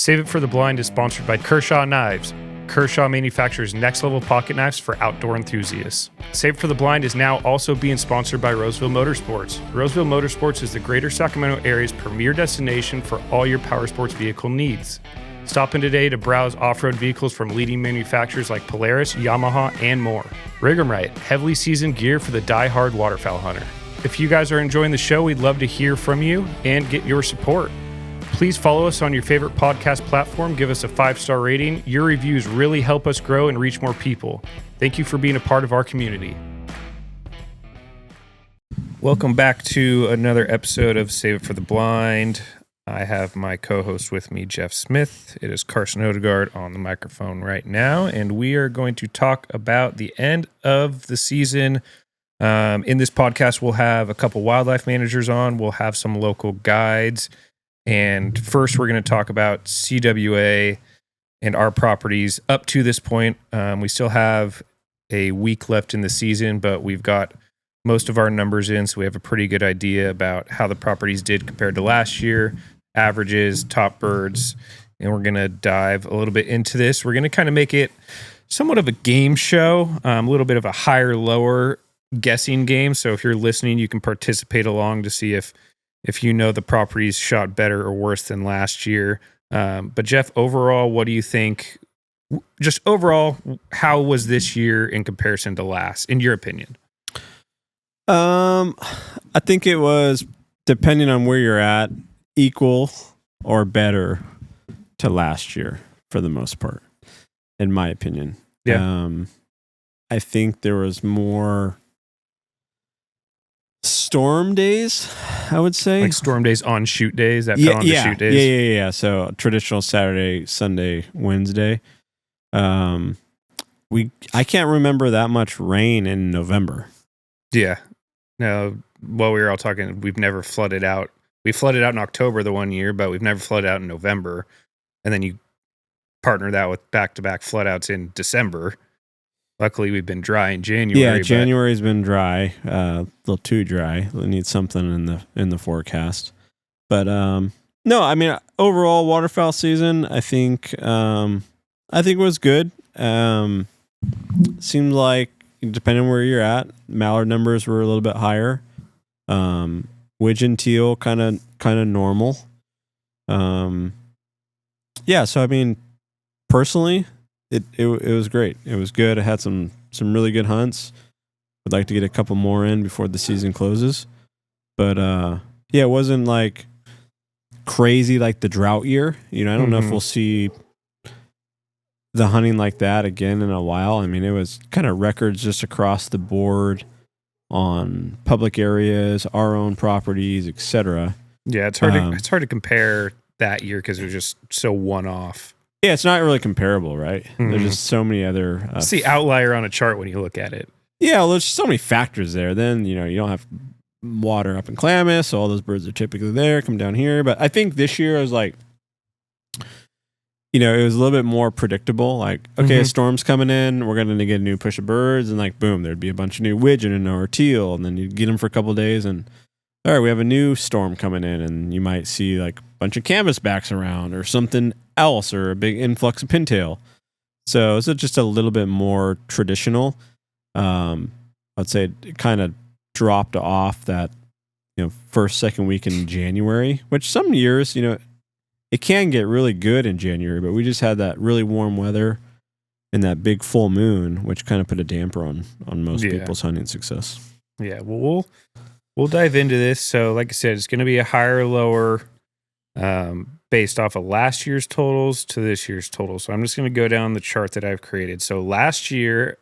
Save It for the Blind is sponsored by Kershaw Knives. Kershaw manufactures next-level pocket knives for outdoor enthusiasts. Save It for the Blind is now also being sponsored by Roseville Motorsports. Roseville Motorsports is the greater Sacramento area's premier destination for all your power sports vehicle needs. Stop in today to browse off-road vehicles from leading manufacturers like Polaris, Yamaha, and more. Rig 'em right, heavily seasoned gear for the die-hard waterfowl hunter. If you guys are enjoying the show, we'd love to hear from you and get your support. Please follow us on your favorite podcast platform. Give us a 5-star rating. Your reviews really help us grow and reach more people. Thank you for being a part of our community. Welcome back to another episode of Save It for the Blind. I have my co-host with me, Jeff Smith. It is Carson Odegard on the microphone right now, and we are going to talk about the end of the season. In this podcast, we'll have a couple wildlife managers on. We'll have some local guides. And first, we're going to talk about CWA and our properties up to this point. We still have a week left in the season, but we've got most of our numbers in, so we have a pretty good idea about how the properties did compared to last year, averages, top birds, and we're going to dive a little bit into this. We're going to kind of make it somewhat of a game show, a little bit of a higher, lower guessing game. So if you're listening, you can participate along to see if you know the properties shot better or worse than last year. But Jeff, overall, what do you think? Just overall, how was this year in comparison to last, in your opinion? I think it was, depending on where you're at, equal or better to last year for the most part, in my opinion. Yeah. I think there was more storm days, I would say. Like storm days on shoot days that fell on the shoot days? Yeah. So traditional Saturday, Sunday, Wednesday. I can't remember that much rain in November. Yeah. No, while we were all talking, we've never flooded out. We flooded out in October the one year, but we've never flooded out in November. And then you partner that with back-to-back floodouts in December. Luckily, we've been dry in January. Yeah, January's been dry, a little too dry. We need something in the forecast. But no, I mean, overall waterfowl season, I think it was good. Seemed like, depending on where you're at, mallard numbers were a little bit higher. Widgeon teal kind of normal. Yeah, so I mean, personally, it was great. It was good. I had some really good hunts. Would like to get a couple more in before the season closes. But yeah, it wasn't like crazy like the drought year. You know, I don't know if we'll see the hunting like that again in a while. I mean, it was kind of records just across the board on public areas, our own properties, etc. Yeah, it's hard to compare that year because it was just so one-off. Yeah, it's not really comparable, right? There's just so many other... it's the outlier on a chart when you look at it. Yeah, well, there's so many factors there. Then, you know, you don't have water up in Klamath, so all those birds are typically there, come down here. But I think this year I was like, you know, it was a little bit more predictable. Like, okay, a storm's coming in, we're going to get a new push of birds, and like, boom, there'd be a bunch of new widgeon and or teal, and then you'd get them for a couple of days, and all right, we have a new storm coming in, and you might see like a bunch of canvasbacks around or something else, or a big influx of pintail. So it's just a little bit more traditional. I'd say it kind of dropped off that, you know, first, second week in January, which some years, you know, it can get really good in January, but we just had that really warm weather and that big full moon, which kind of put a damper on most people's hunting success. Yeah, well, we'll dive into this. So like I said, it's going to be a higher or lower based off of last year's totals to this year's totals. So I'm just going to go down the chart that I've created. So last year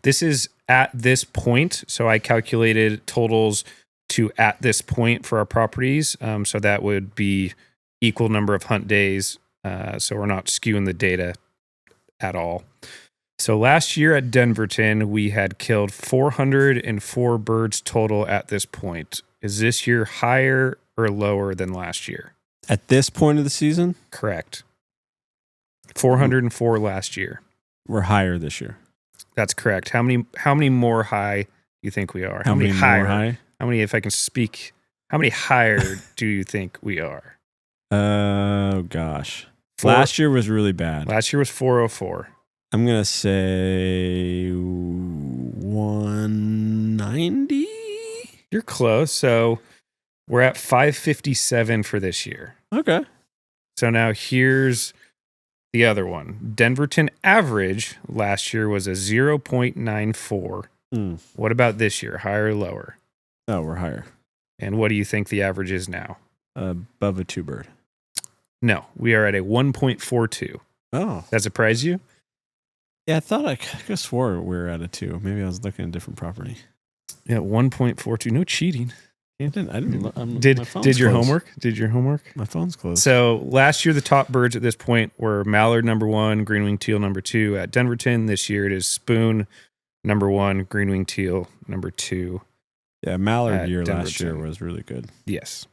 this is at this point. So I calculated totals to at this point for our properties. So that would be equal number of hunt days. So we're not skewing the data at all. So last year at Denverton, we had killed 404 birds total at this point. Is this year higher or lower than last year? At this point of the season? Correct. 404 last year. We're higher this year. That's correct. How many more high do you think we are? How many higher? How many, if I can speak, how many higher do you think we are? Oh, gosh. Four- Last year was really bad. Last year was 404. I'm going to say 190. You're close. So we're at 557 for this year. Okay. So now here's the other one. Denverton average last year was a 0.94. What about this year? Higher or lower? Oh, we're higher. And what do you think the average is now? Above a 2-bird. No, we are at a 1.42. Oh. That surprise you? Yeah, I thought I could have swore we were at a 2. Maybe I was looking at a different property. Yeah, 1.42. No cheating. I didn't. Did your homework? Did your homework? My phone's closed. So last year, the top birds at this point were mallard number 1, green-winged teal number 2 at Denverton. This year, it is spoon number 1, green-winged teal number 2. Yeah, mallard year Denverton. last year was really good. Yes.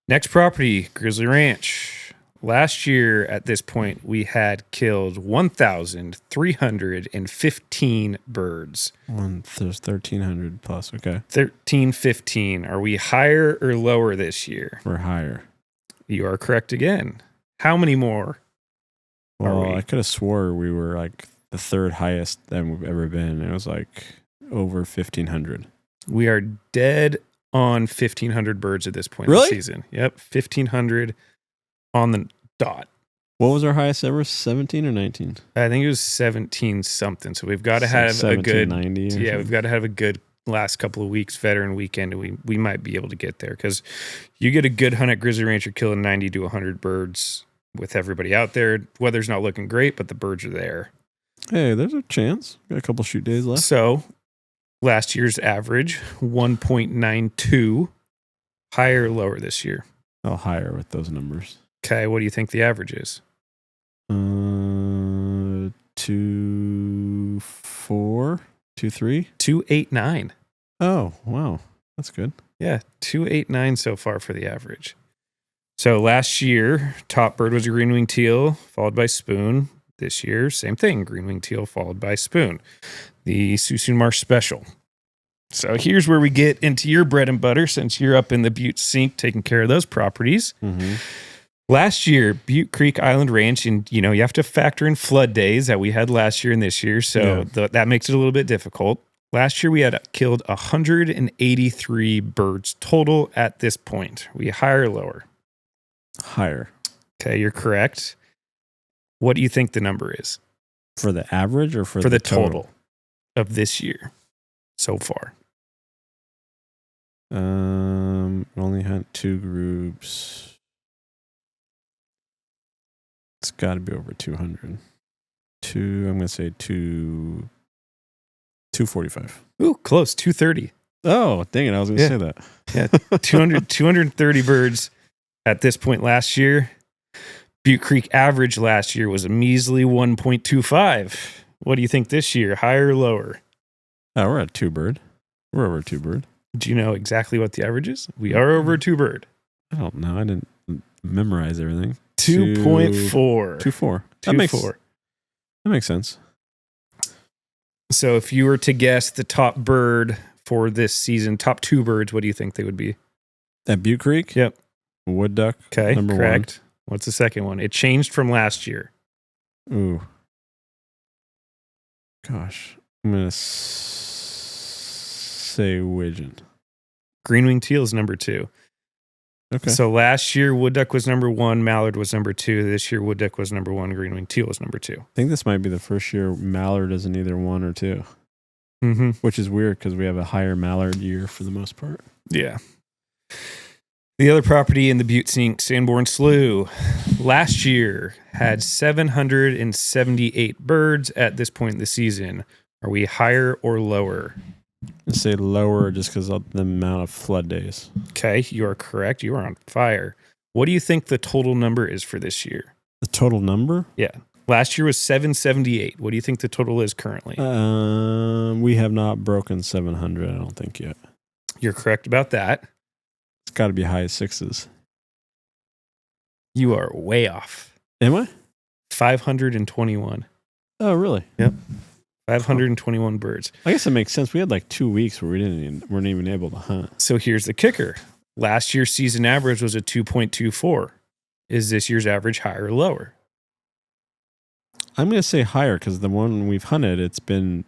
Next property, Grizzly Ranch. Last year, at this point, we had killed 1,315 birds. There's 1,300 plus. Okay. 1315. Are we higher or lower this year? We're higher. You are correct again. How many more? Well, I could have swore we were like the third highest that we've ever been. It was like over 1,500. We are dead on 1,500 birds at this point Really? in the season. Yep, 1,500 on the dot. What was our highest ever? 17 or 19? I think it was 17 something. So we've got to have a good 1790. Yeah, we've got to have a good last couple of weeks, veteran weekend, and we might be able to get there because you get a good hunt at Grizzly Ranch, you're killing 90 to 100 birds with everybody out there. Weather's not looking great, but the birds are there. Hey, there's a chance. Got a couple shoot days left. So last year's average, 1.92. Higher or lower this year? Oh, higher with those numbers. Okay, what do you think the average is? 2.4, 2.3, 289. Oh, wow. That's good. Yeah, 289 so far for the average. So last year, top bird was a green-winged teal, followed by spoon. This year, same thing, green-winged teal, followed by spoon. The Suisun Marsh Special. So here's where we get into your bread and butter, since you're up in the Butte Sink taking care of those properties. Mm-hmm. Last year, Butte Creek Island Ranch, and you have to factor in flood days that we had last year and this year, so that makes it a little bit difficult. Last year, we had killed 183 birds total at this point. We higher or lower? Higher. Okay, you're correct. What do you think the number is? For the average or for the total of this year so far? Only had 2 groups. It's got to be over 200. I'm going to say 245. Ooh, close, 230. Oh, dang it. I was going to say that. Yeah, 230 birds at this point last year. Butte Creek average last year was a measly 1.25. What do you think this year? Higher or lower? Oh, we're at 2-bird. We're over 2-bird. Do you know exactly what the average is? We are over 2-bird. I don't know. I didn't memorize everything. 2.4. 2.4. That makes sense. So if you were to guess the top bird for this season, top 2 birds, what do you think they would be? At Butte Creek? Yep. Wood duck. Okay, number correct. What's the second one? It changed from last year. Ooh. Gosh. I'm going to say widgeon. Green-winged teal is number 2. Okay. So last year, wood duck was number 1, mallard was number 2. This year, wood duck was number 1, green-winged teal was number 2. I think this might be the first year mallard isn't either 1 or 2. Mm-hmm. Which is weird because we have a higher mallard year for the most part. Yeah. The other property in the Butte Sink, Sanborn Slough, last year had 778 birds at this point in the season. Are we higher or lower? Let's say lower just because of the amount of flood days. Okay, you are correct. You are on fire. What do you think the total number is for this year? The total number? Yeah. Last year was 778. What do you think the total is currently? We have not broken 700, I don't think, yet. You're correct about that. It's got to be high 6s. You are way off. Am I? 521. Oh, really? Yep. 521 birds. I guess it makes sense. We had like 2 weeks where we weren't even able to hunt. So here's the kicker. Last year's season average was a 2.24. Is this year's average higher or lower? I'm going to say higher because the one we've hunted, it's been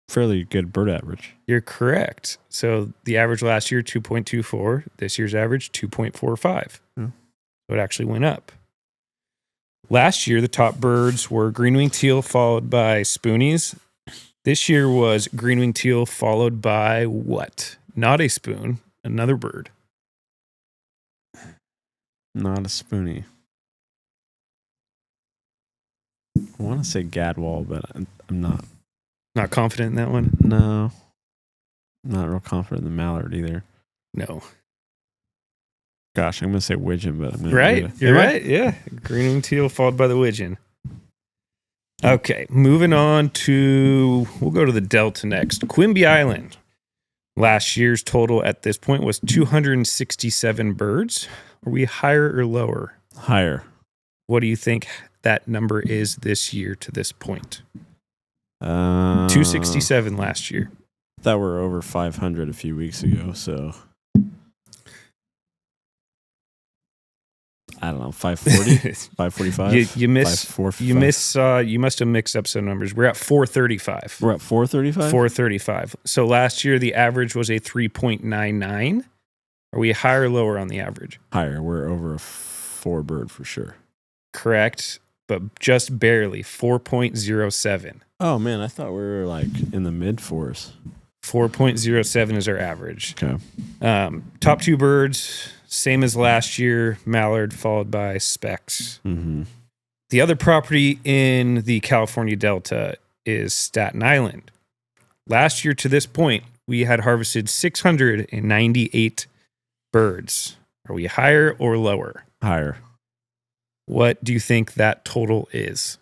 fairly good bird average. You're correct. So the average last year, 2.24. This year's average, 2.45. Hmm. So it actually went up. Last year, the top birds were green-winged teal followed by spoonies. This year was green-winged teal followed by what? Not a spoon, another bird. Not a spoonie. I want to say gadwall, but I'm not. Not confident in that one? No. Not real confident in the mallard either. No. Gosh, I'm going to say widgeon, but I'm going to Right. You're right. Yeah. Green-winged teal followed by the widgeon. Okay. Moving on to, we'll go to the Delta next. Quimby Island. Last year's total at this point was 267 birds. Are we higher or lower? Higher. What do you think that number is this year to this point? 267 267 last year. That were over 500 a few weeks ago, so I don't know, 540, 545. You must have mixed up some numbers. We're at 435. We're at 435. 435. So last year the average was a 3.99. Are we higher or lower on the average? Higher. We're over a 4 bird for sure. Correct, but just barely 4.07. Oh man, I thought we were like in the mid 4s. 4.07 is our average. Okay. Top 2 birds, same as last year, mallard followed by specks. Mm-hmm. The other property in the California Delta is Staten Island. Last year to this point, we had harvested 698 birds. Are we higher or lower? Higher. What do you think that total is?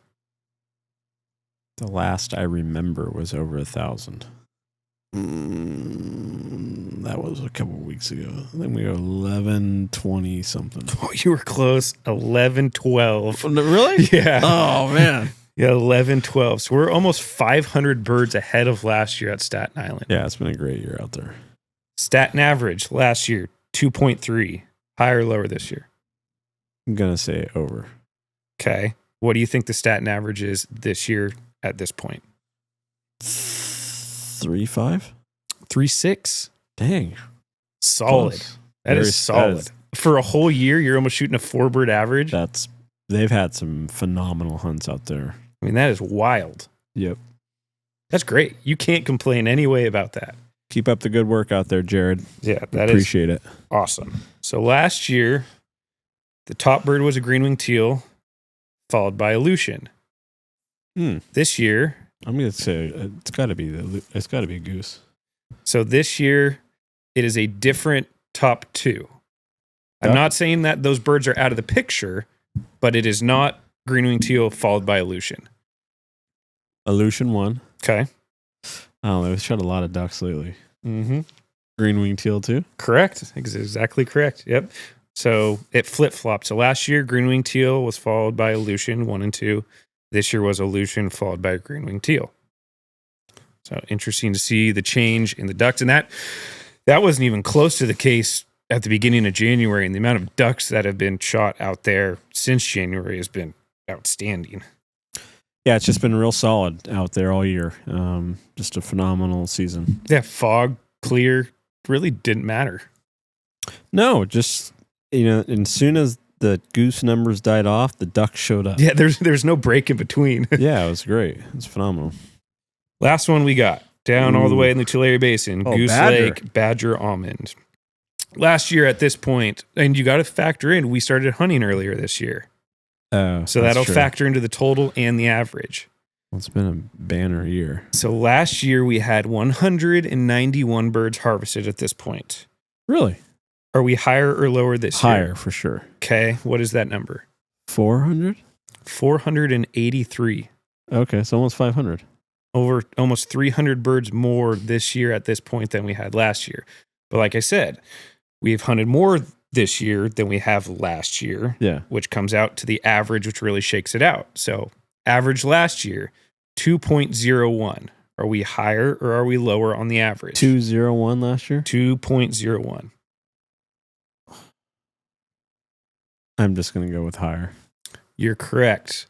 The last I remember was over 1,000. That was a couple of weeks ago. I think we were 1120 something. Oh, you were close. 1112. Really? Yeah. Oh man. Yeah, 1112. So we're almost 500 birds ahead of last year at Staten Island. Yeah, it's been a great year out there. Staten average last year, 2.3. Higher or lower this year? I'm gonna say over. Okay. What do you think the Staten average is this year at this point? 3.5? 3.6. Dang. Solid. Close. That is solid. For a whole year, you're almost shooting a 4-bird average. They've had some phenomenal hunts out there. I mean, that is wild. Yep. That's great. You can't complain any way about that. Keep up the good work out there, Jared. Yeah, that Appreciate it. Awesome. So last year, the top bird was a green-winged teal, followed by a Lucian. This year, I'm gonna say it's got to be a goose. So this year, it is a different top 2. I'm not saying that those birds are out of the picture, but it is not green-winged teal followed by a Lucian. A Lucian one. Okay. Oh, they've shot a lot of ducks lately. Mm-hmm. Green-winged teal too? Correct. Exactly correct. Yep. So it flip-flopped. So last year, green-winged teal was followed by a Lucian, 1 and 2. This year was a Lucian followed by a green-winged teal. So interesting to see the change in the ducks. And that wasn't even close to the case at the beginning of January. And the amount of ducks that have been shot out there since January has been outstanding. Yeah, it's just been real solid out there all year. Just a phenomenal season. Yeah, fog, clear, really didn't matter. No, just, as soon as the goose numbers died off, the ducks showed up. Yeah, there's no break in between. Yeah, it was great. It was phenomenal. Last one we got, down all the way in the Tulare Basin, Goose Badger. Lake, Badger Almond. Last year at this point, and you got to factor in, we started hunting earlier this year. So that'll factor into the total and the average. Well, it's been a banner year. So last year we had 191 birds harvested at this point. Really? Are we higher or lower this year? Higher, for sure. Okay, what is that number? 400? 483. Okay, it's almost 500. Over almost 300 birds more this year at this point than we had last year. But like I said, we've hunted more this year than we have last year, which comes out to the average, which really shakes it out. So average last year, 2.01. Are we higher or are we lower on the average? 201 last year? 2.01. I'm just going to go with higher. You're correct.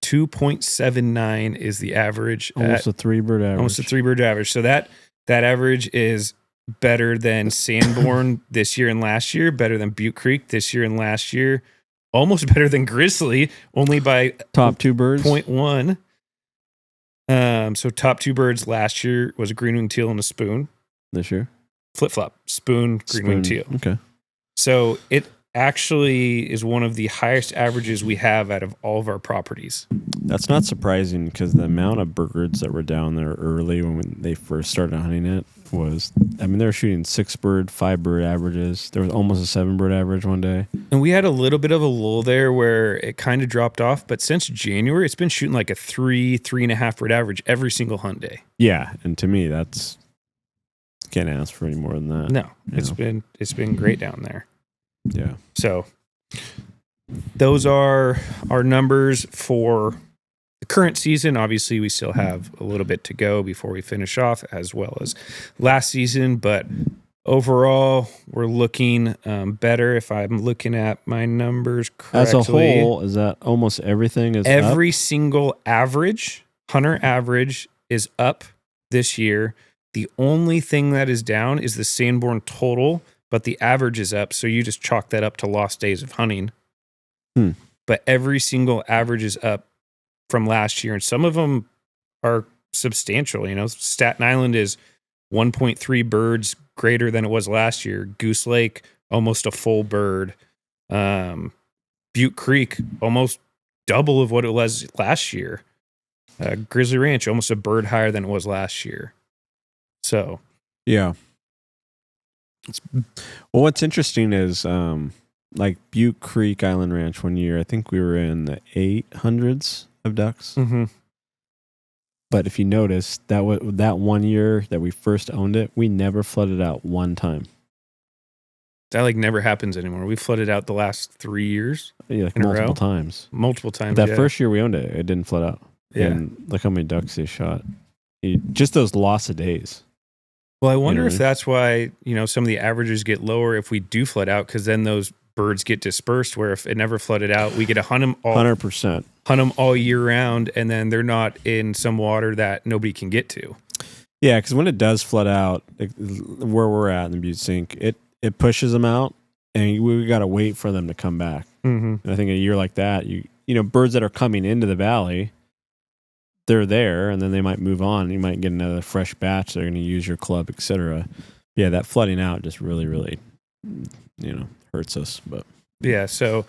2.79 is the average. Almost a 3-bird average. Almost a 3-bird average. So that average is better than Sanborn this year and last year, better than Butte Creek this year and last year, almost better than Grizzly, only by top 2 birds. 0.1. So top 2 birds last year was a green-winged teal and a spoon. This year? Flip-flop. Spoon, green-winged teal. Okay. So it actually is one of the highest averages we have out of all of our properties. That's not surprising because the amount of birds that were down there early when they first started hunting it was, I mean, they were shooting 6-bird, 5-bird averages. There was almost a 7-bird average one day. And we had a little bit of a lull there where it kind of dropped off, but since January, it's been shooting like a 3.5 bird average every single hunt day. Yeah, and to me, that's, can't ask for any more than that. No, it's been great down there. Yeah. So those are our numbers for the current season. Obviously, we still have a little bit to go before we finish off, as well as last season. But overall, we're looking better. If I'm looking at my numbers correctly, as a whole, is that almost everything is every up? Single average, hunter average, is up this year. The only thing that is down is the Sanborn total, but the average is up. So you just chalk that up to lost days of hunting. But every single average is up from last year. And some of them are substantial. You know, Staten Island is 1.3 birds greater than it was last year. Goose Lake, almost a full bird. Butte Creek, almost double of what it was last year. Grizzly Ranch, almost a bird higher than it was last year. So, yeah. Well, what's interesting is like Butte Creek Island Ranch one year, I think we were in the 800s of ducks. mm-hmm. But if you notice, that one year that we first owned it, we never flooded out one time. That like never happens anymore. We flooded out the last 3 years. Yeah, like multiple times. Multiple times. That first year we owned it, it didn't flood out. Yeah. And look how many ducks they shot. Just those loss of days. Well, I wonder if that's why, you know, some of the averages get lower if we do flood out, because then those birds get dispersed, where if it never flooded out, we get to hunt them all 100%. Hunt them all year round, and then they're not in some water that nobody can get to. Yeah, because when it does flood out, where we're at in the Butte Sink, it pushes them out, and we got to wait for them to come back. Mm-hmm. And I think a year like that, you know, birds that are coming into the valley, they're there, and then they might move on. You might get another fresh batch. They're going to use your club, etc. Yeah, that flooding out just really, really, you know, hurts us. But yeah, so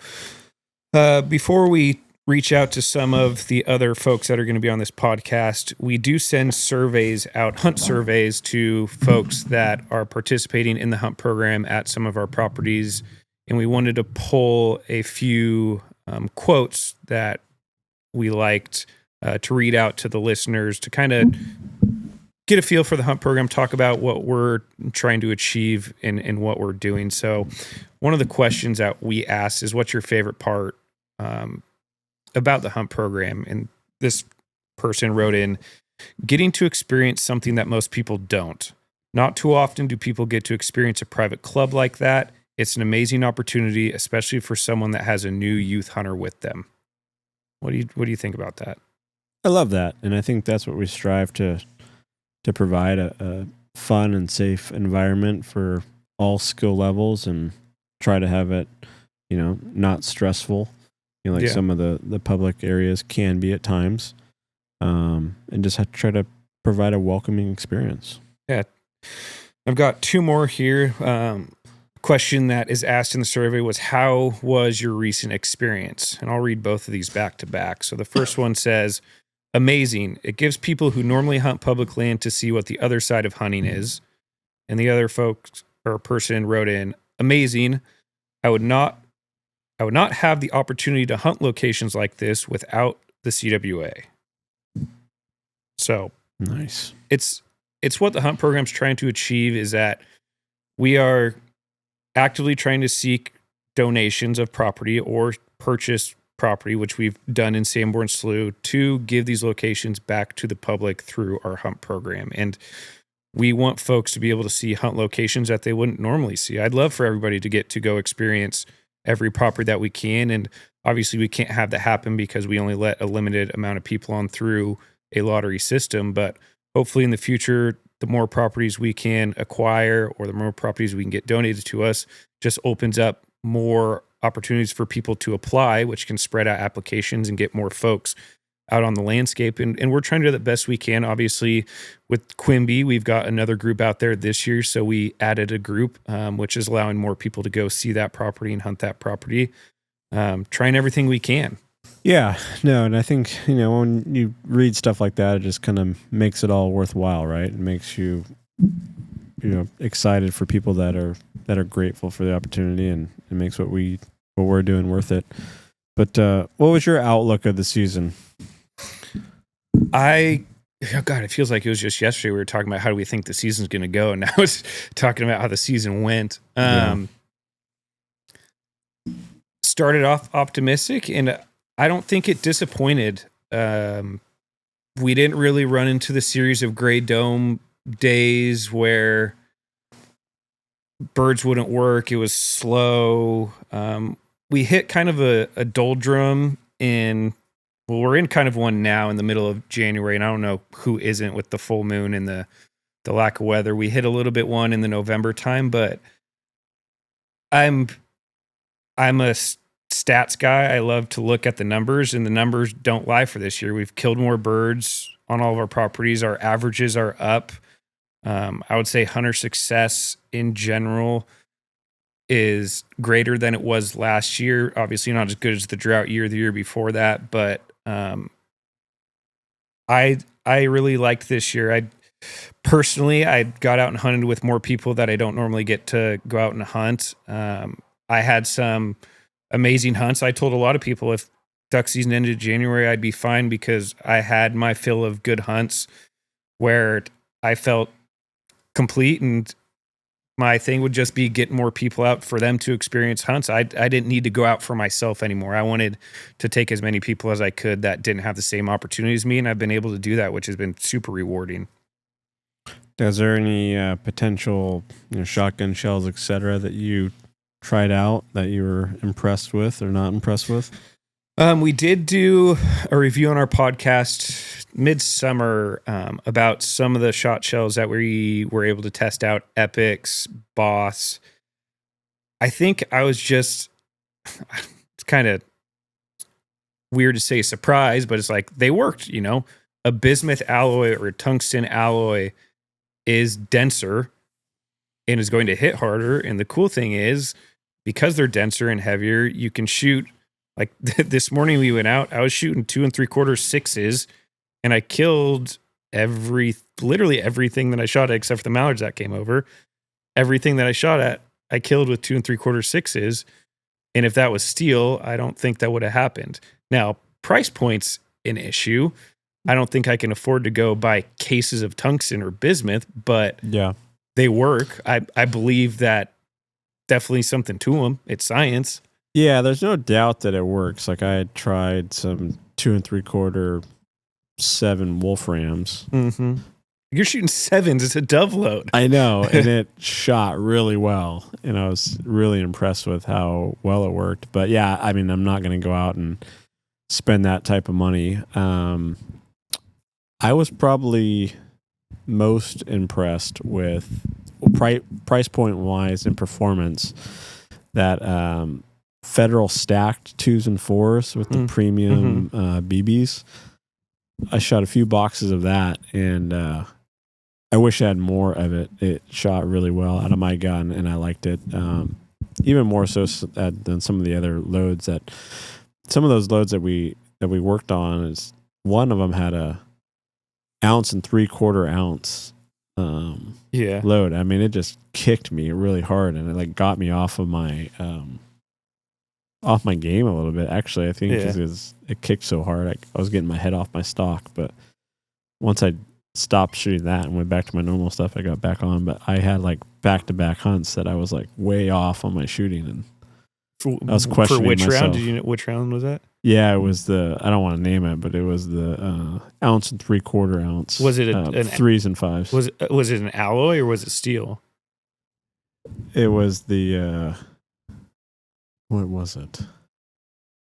before we reach out to some of the other folks that are going to be on this podcast, we do send surveys out, hunt surveys, to folks that are participating in the hunt program at some of our properties, and we wanted to pull a few quotes that we liked to read out to the listeners to kind of get a feel for the hunt program, talk about what we're trying to achieve and what we're doing. So one of the questions that we asked is, what's your favorite part about the hunt program? And this person wrote in, getting to experience something that most people don't. Not too often do people get to experience a private club like that. It's an amazing opportunity, especially for someone that has a new youth hunter with them. What do you think about that? I love that, and I think that's what we strive to provide, a fun and safe environment for all skill levels, and try to have it, you know, not stressful, you know, like some of the public areas can be at times, and just have to try to provide a welcoming experience. Yeah. I've got two more here. Question that is asked in the survey was, how was your recent experience? And I'll read both of these back to back. So the first one says, amazing. It gives people who normally hunt public land to see what the other side of hunting is. And the other folks or person wrote in, amazing. I would not have the opportunity to hunt locations like this without the CWA. So nice. It's what the hunt program's trying to achieve, is that we are actively trying to seek donations of property or purchase property, which we've done in Sanborn Slough, to give these locations back to the public through our hunt program. And we want folks to be able to see hunt locations that they wouldn't normally see. I'd love for everybody to get to go experience every property that we can. And obviously we can't have that happen because we only let a limited amount of people on through a lottery system. But hopefully in the future, the more properties we can acquire or the more properties we can get donated to us just opens up more opportunities for people to apply, which can spread out applications and get more folks out on the landscape. And we're trying to do the best we can. Obviously, with Quimby, we've got another group out there this year. So we added a group, which is allowing more people to go see that property and hunt that property, trying everything we can. Yeah, no, and I think, when you read stuff like that, it just kind of makes it all worthwhile, right? It makes you, excited for people that are grateful for the opportunity, and it makes what we're doing worth it. But what was your outlook of the season? God, it feels like it was just yesterday we were talking about how do we think the season's going to go, and now it's talking about how the season went. Started off optimistic, and I don't think it disappointed. We didn't really run into the series of gray dome days where birds wouldn't work. It was slow. We hit kind of a doldrum we're in kind of one now in the middle of January, and I don't know who isn't with the full moon and the lack of weather. We hit a little bit one in the November time, but I'm a stats guy. I love to look at the numbers, and the numbers don't lie for this year. We've killed more birds on all of our properties. Our averages are up. I would say hunter success in general is greater than it was last year. Obviously not as good as the drought year, the year before that, but I really liked this year. I got out and hunted with more people that I don't normally get to go out and hunt. I had some amazing hunts. I told a lot of people if duck season ended January, I'd be fine because I had my fill of good hunts where I felt complete, and my thing would just be getting more people out for them to experience hunts. I didn't need to go out for myself anymore. I wanted to take as many people as I could that didn't have the same opportunity as me, and I've been able to do that, which has been super rewarding. Is there any potential shotgun shells, etc., that you tried out that you were impressed with or not impressed with? We did do a review on our podcast midsummer about some of the shot shells that we were able to test out. Epics, Boss. I think I was just, it's kind of weird to say surprised, but it's like they worked, a bismuth alloy or a tungsten alloy is denser and is going to hit harder. And the cool thing is, because they're denser and heavier, you can shoot. Like this morning we went out, I was shooting 2 3/4 6s, and I killed literally everything that I shot at except for the mallards that came over. Everything that I shot at, I killed with 2 3/4 6s. And if that was steel, I don't think that would have happened. Now, price point's an issue. I don't think I can afford to go buy cases of tungsten or bismuth, but yeah, they work. I believe that definitely something to them. It's science. Yeah, there's no doubt that it works. Like I had tried some 2 3/4 7 Wolframs. Mm-hmm. You're shooting 7s. It's a dove load. I know, and it shot really well, and I was really impressed with how well it worked. But yeah, I mean, I'm not going to go out and spend that type of money. I was probably most impressed with price point wise and performance that Federal stacked 2s and 4s with the premium BBs. I shot a few boxes of that, and I wish I had more of it. It shot really well out of my gun, and I liked it even more so than some of the other loads. Some of those loads that we worked on, is one of them had a 1 3/4 ounce load. I mean, it just kicked me really hard, and it got me off of my game a little bit. Actually, I think because it kicked so hard, I was getting my head off my stock. But once I stopped shooting that and went back to my normal stuff, I got back on. But I had back-to-back hunts that I was way off on my shooting, and I was questioning for which myself. round? Did you know which round was that? Yeah, it was I don't want to name it, but it was the 1 3/4 ounce. Was it an 3s and 5s? Was it an alloy or was it steel? It was the What was it?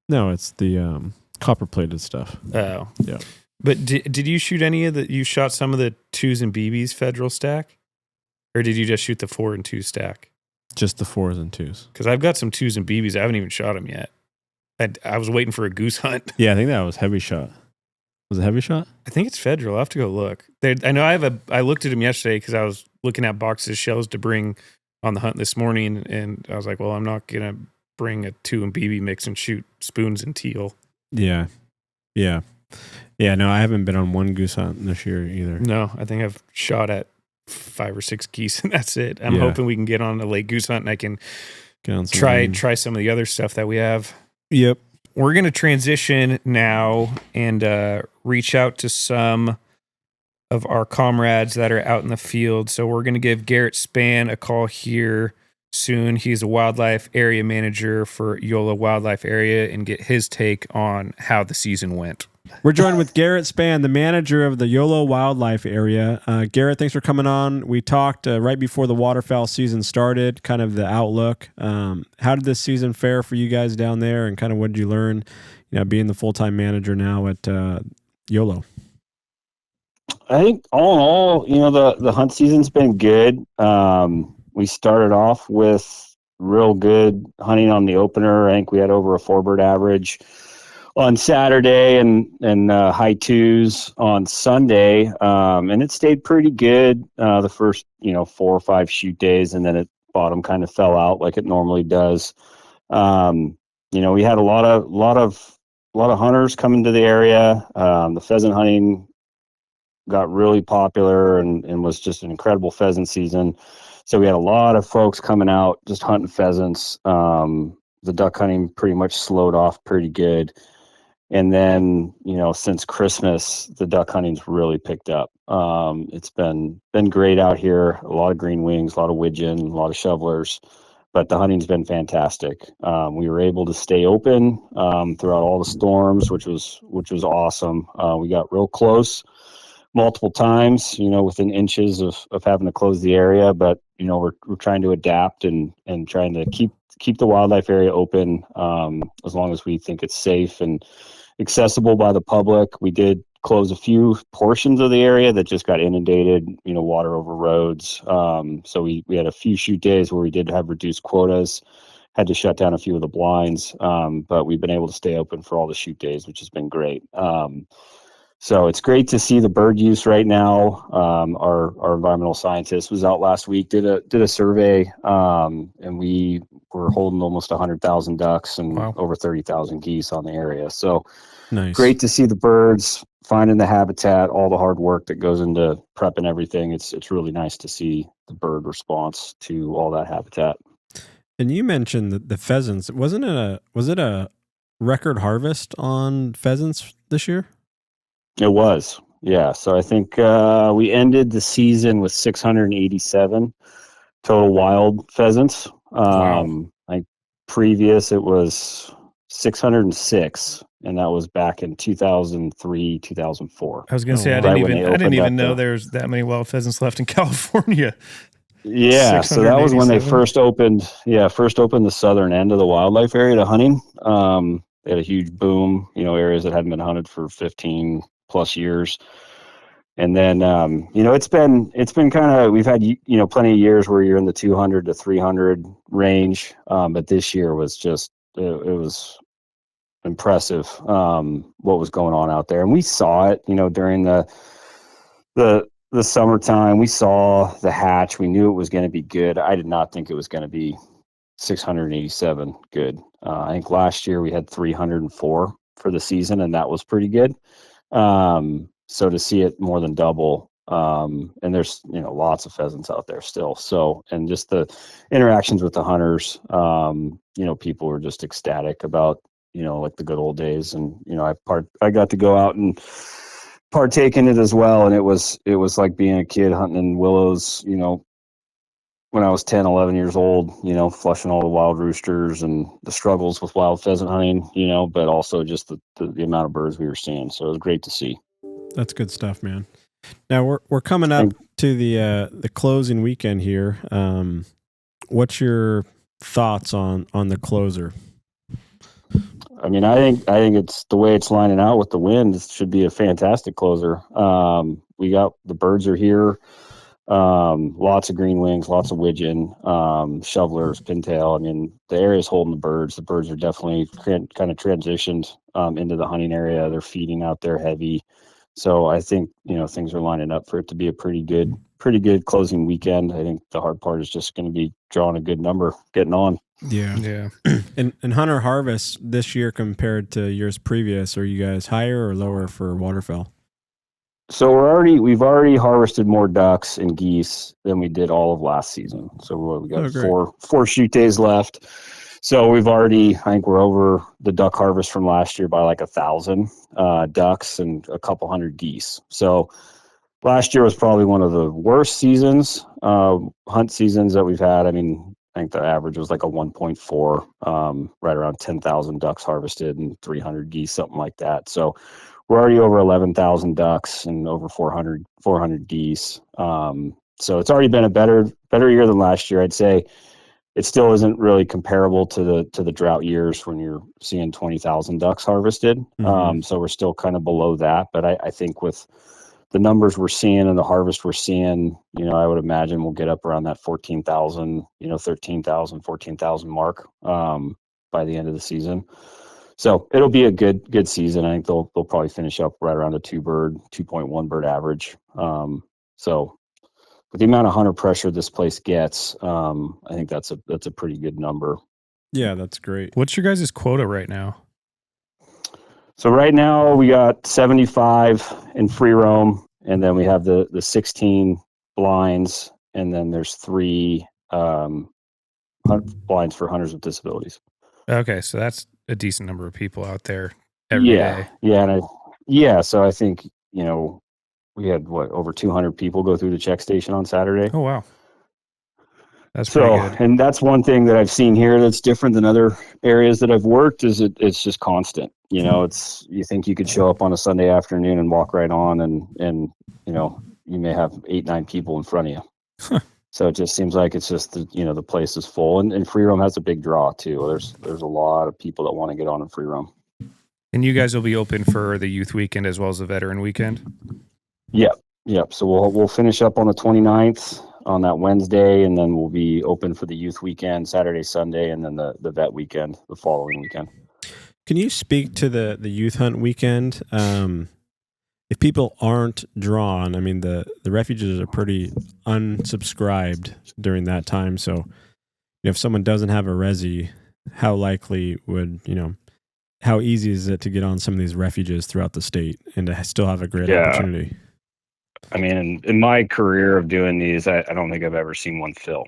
No, it's the copper plated stuff. Oh. Yeah. But did you shoot any of the, you shot some of the 2s and BBs federal stack? Or did you just shoot the 4 and 2 stack? Just the 4s and 2s. Because I've got some 2s and BBs. I haven't even shot them yet. I was waiting for a goose hunt. Yeah, I think that was heavy shot. Was it heavy shot? I think it's federal. I'll have to go look. I know I looked at them yesterday because I was looking at boxes of shells to bring on the hunt this morning. And I was like, well, I'm not going to bring a 2 and BB mix and shoot spoons and teal. Yeah. Yeah. Yeah, no, I haven't been on one goose hunt this year either. No, I think I've shot at 5 or 6 geese and that's it. I'm hoping we can get on a late goose hunt and I can try some of the other stuff that we have. Yep. We're going to transition now and reach out to some of our comrades that are out in the field. So we're going to give Garrett Spaan a call here soon. He's a wildlife area manager for Yola Wildlife Area and get his take on how the season went. We're joined with Garrett Spaan, the manager of the Yola Wildlife Area. Garrett, thanks for coming on. We talked right before the waterfowl season started, kind of the outlook. How did this season fare for you guys down there, and kind of what did you learn, being the full-time manager now at YOLO? I think all in all, the hunt season's been good. We started off with real good hunting on the opener. I think we had over a 4-bird average on Saturday and high 2s on Sunday. And it stayed pretty good the first, 4 or 5 shoot days, and then it bottom kind of fell out like it normally does. We had a lot of hunters coming to the area. The pheasant hunting got really popular and was just an incredible pheasant season. So we had a lot of folks coming out just hunting pheasants. The duck hunting pretty much slowed off pretty good. And then, since Christmas, the duck hunting's really picked up. It's been great out here. A lot of green wings, a lot of widgeon, a lot of shovelers, but the hunting's been fantastic. We were able to stay open throughout all the storms, which was awesome. We got real close multiple times, within inches of having to close the area, but we're trying to adapt and trying to keep the wildlife area open as long as we think it's safe and accessible by the public. We did close a few portions of the area that just got inundated, water over roads. So we had a few shoot days where we did have reduced quotas, had to shut down a few of the blinds, but we've been able to stay open for all the shoot days, which has been great. So it's great to see the bird use right now. Our environmental scientist was out last week, did a survey, and we were holding almost 100,000 ducks and over 30,000 geese on the area. So nice. Great to see the birds finding the habitat, all the hard work that goes into prepping everything. It's really nice to see the bird response to all that habitat. And you mentioned the pheasants. Was it a record harvest on pheasants this year? It was, yeah. So I think we ended the season with 687 total wild pheasants. Like previous, it was 606, and that was back in 2003, 2004. I was going to say, I didn't even know there's that many wild pheasants left in California. Yeah, so that was when they first opened the southern end of the wildlife area to hunting. They had a huge boom, areas that hadn't been hunted for 15 plus years. And then, it's been kind of, we've had, plenty of years where you're in the 200 to 300 range. But this year was just, it was impressive, what was going on out there. And we saw it, during the summertime. We saw the hatch. We knew it was going to be good. I did not think it was going to be 687 good. I think last year we had 304 for the season, and that was pretty good. So to see it more than double, and there's, lots of pheasants out there still. So, and just the interactions with the hunters, people were just ecstatic about, like the good old days. And, I got to go out and partake in it as well. And it was like being a kid hunting in willows, when I was 10, 11 years old, flushing all the wild roosters and the struggles with wild pheasant hunting, but also just the amount of birds we were seeing. So it was great to see. That's good stuff, man. Now we're coming up to the closing weekend here. What's your thoughts on the closer? I mean, I think it's the way it's lining out with the wind. This should be a fantastic closer. We got the birds are here. Lots of green wings, lots of widgeon, shovelers, pintail. I mean, the area is holding the birds. The birds are definitely kind of transitioned into the hunting area. They're feeding out there heavy. So I think, things are lining up for it to be a pretty good closing weekend. I think the hard part is just going to be drawing a good number, getting on. Yeah. And hunter harvest this year compared to years previous, are you guys higher or lower for waterfowl? So we've already harvested more ducks and geese than we did all of last season. So we got four shoot days left. So I think we're over the duck harvest from last year by like 1,000 ducks and a couple hundred geese. So last year was probably one of the worst seasons, hunt seasons that we've had. I mean, I think the average was like a 1.4, right around 10,000 ducks harvested and 300 geese, something like that. So we're already over 11,000 ducks and over 400 geese. So it's already been a better year than last year. I'd say it still isn't really comparable to the drought years when you're seeing 20,000 ducks harvested. Mm-hmm. So we're still kind of below that. But I think with the numbers we're seeing and the harvest we're seeing, I would imagine we'll get up around that 14,000, 13,000, 14,000 mark by the end of the season. So it'll be a good season. I think they'll probably finish up right around a 2.1 bird average. So with the amount of hunter pressure this place gets, I think that's a pretty good number. Yeah, that's great. What's your guys' quota right now? So right now we got 75 in free roam, and then we have the 16 blinds, and then there's 3 blinds for hunters with disabilities. Okay, so that's a decent number of people out there every day. Yeah, so I think, we had over 200 people go through the check station on Saturday. Oh, wow. That's pretty good. And that's one thing that I've seen here that's different than other areas that I've worked is it's just constant. You think you could show up on a Sunday afternoon and walk right on and you may have 8-9 people in front of you. So it just seems like it's just the place is full, and free roam has a big draw too. There's a lot of people that want to get on in free roam. And you guys will be open for the youth weekend as well as the veteran weekend? Yep. So we'll finish up on the 29th on that Wednesday, and then we'll be open for the youth weekend, Saturday, Sunday, and then the vet weekend, the following weekend. Can you speak to the youth hunt weekend? If people aren't drawn, I mean, the refuges are pretty unsubscribed during that time. So if someone doesn't have a resi, how likely would, how easy is it to get on some of these refuges throughout the state and to still have a great opportunity? I mean, in my career of doing these, I don't think I've ever seen one fill.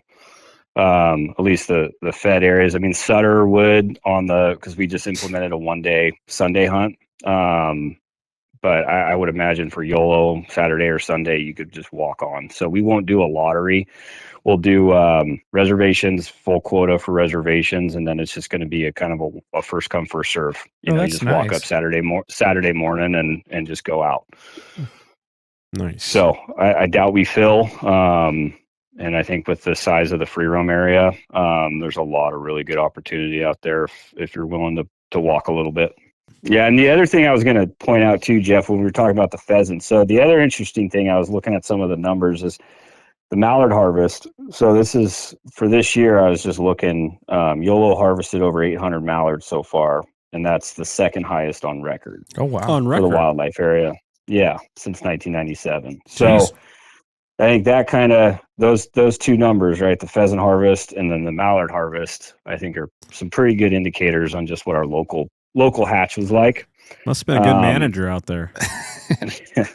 At least the fed areas. I mean, Sutter would because we just implemented a 1-day Sunday hunt. But I would imagine for YOLO, Saturday or Sunday, you could just walk on. So we won't do a lottery. We'll do reservations, full quota for reservations, and then it's just going to be a kind of a first come, first serve. You just walk up Saturday morning and just go out. Nice. So I doubt we fill. And I think with the size of the free roam area, there's a lot of really good opportunity out there if you're willing to walk a little bit. Yeah, and the other thing I was going to point out too, Jeff, when we were talking about the pheasants. So the other interesting thing, I was looking at some of the numbers, is the mallard harvest. So this is for this year. I was just looking. YOLO harvested over 800 mallards so far, and that's the second highest on record. Oh wow! On record for the wildlife area. Yeah, since 1997. So I think that kind of those two numbers, right? The pheasant harvest and then the mallard harvest, I think are some pretty good indicators on just what our local hatch was like. Must have been a good manager out there.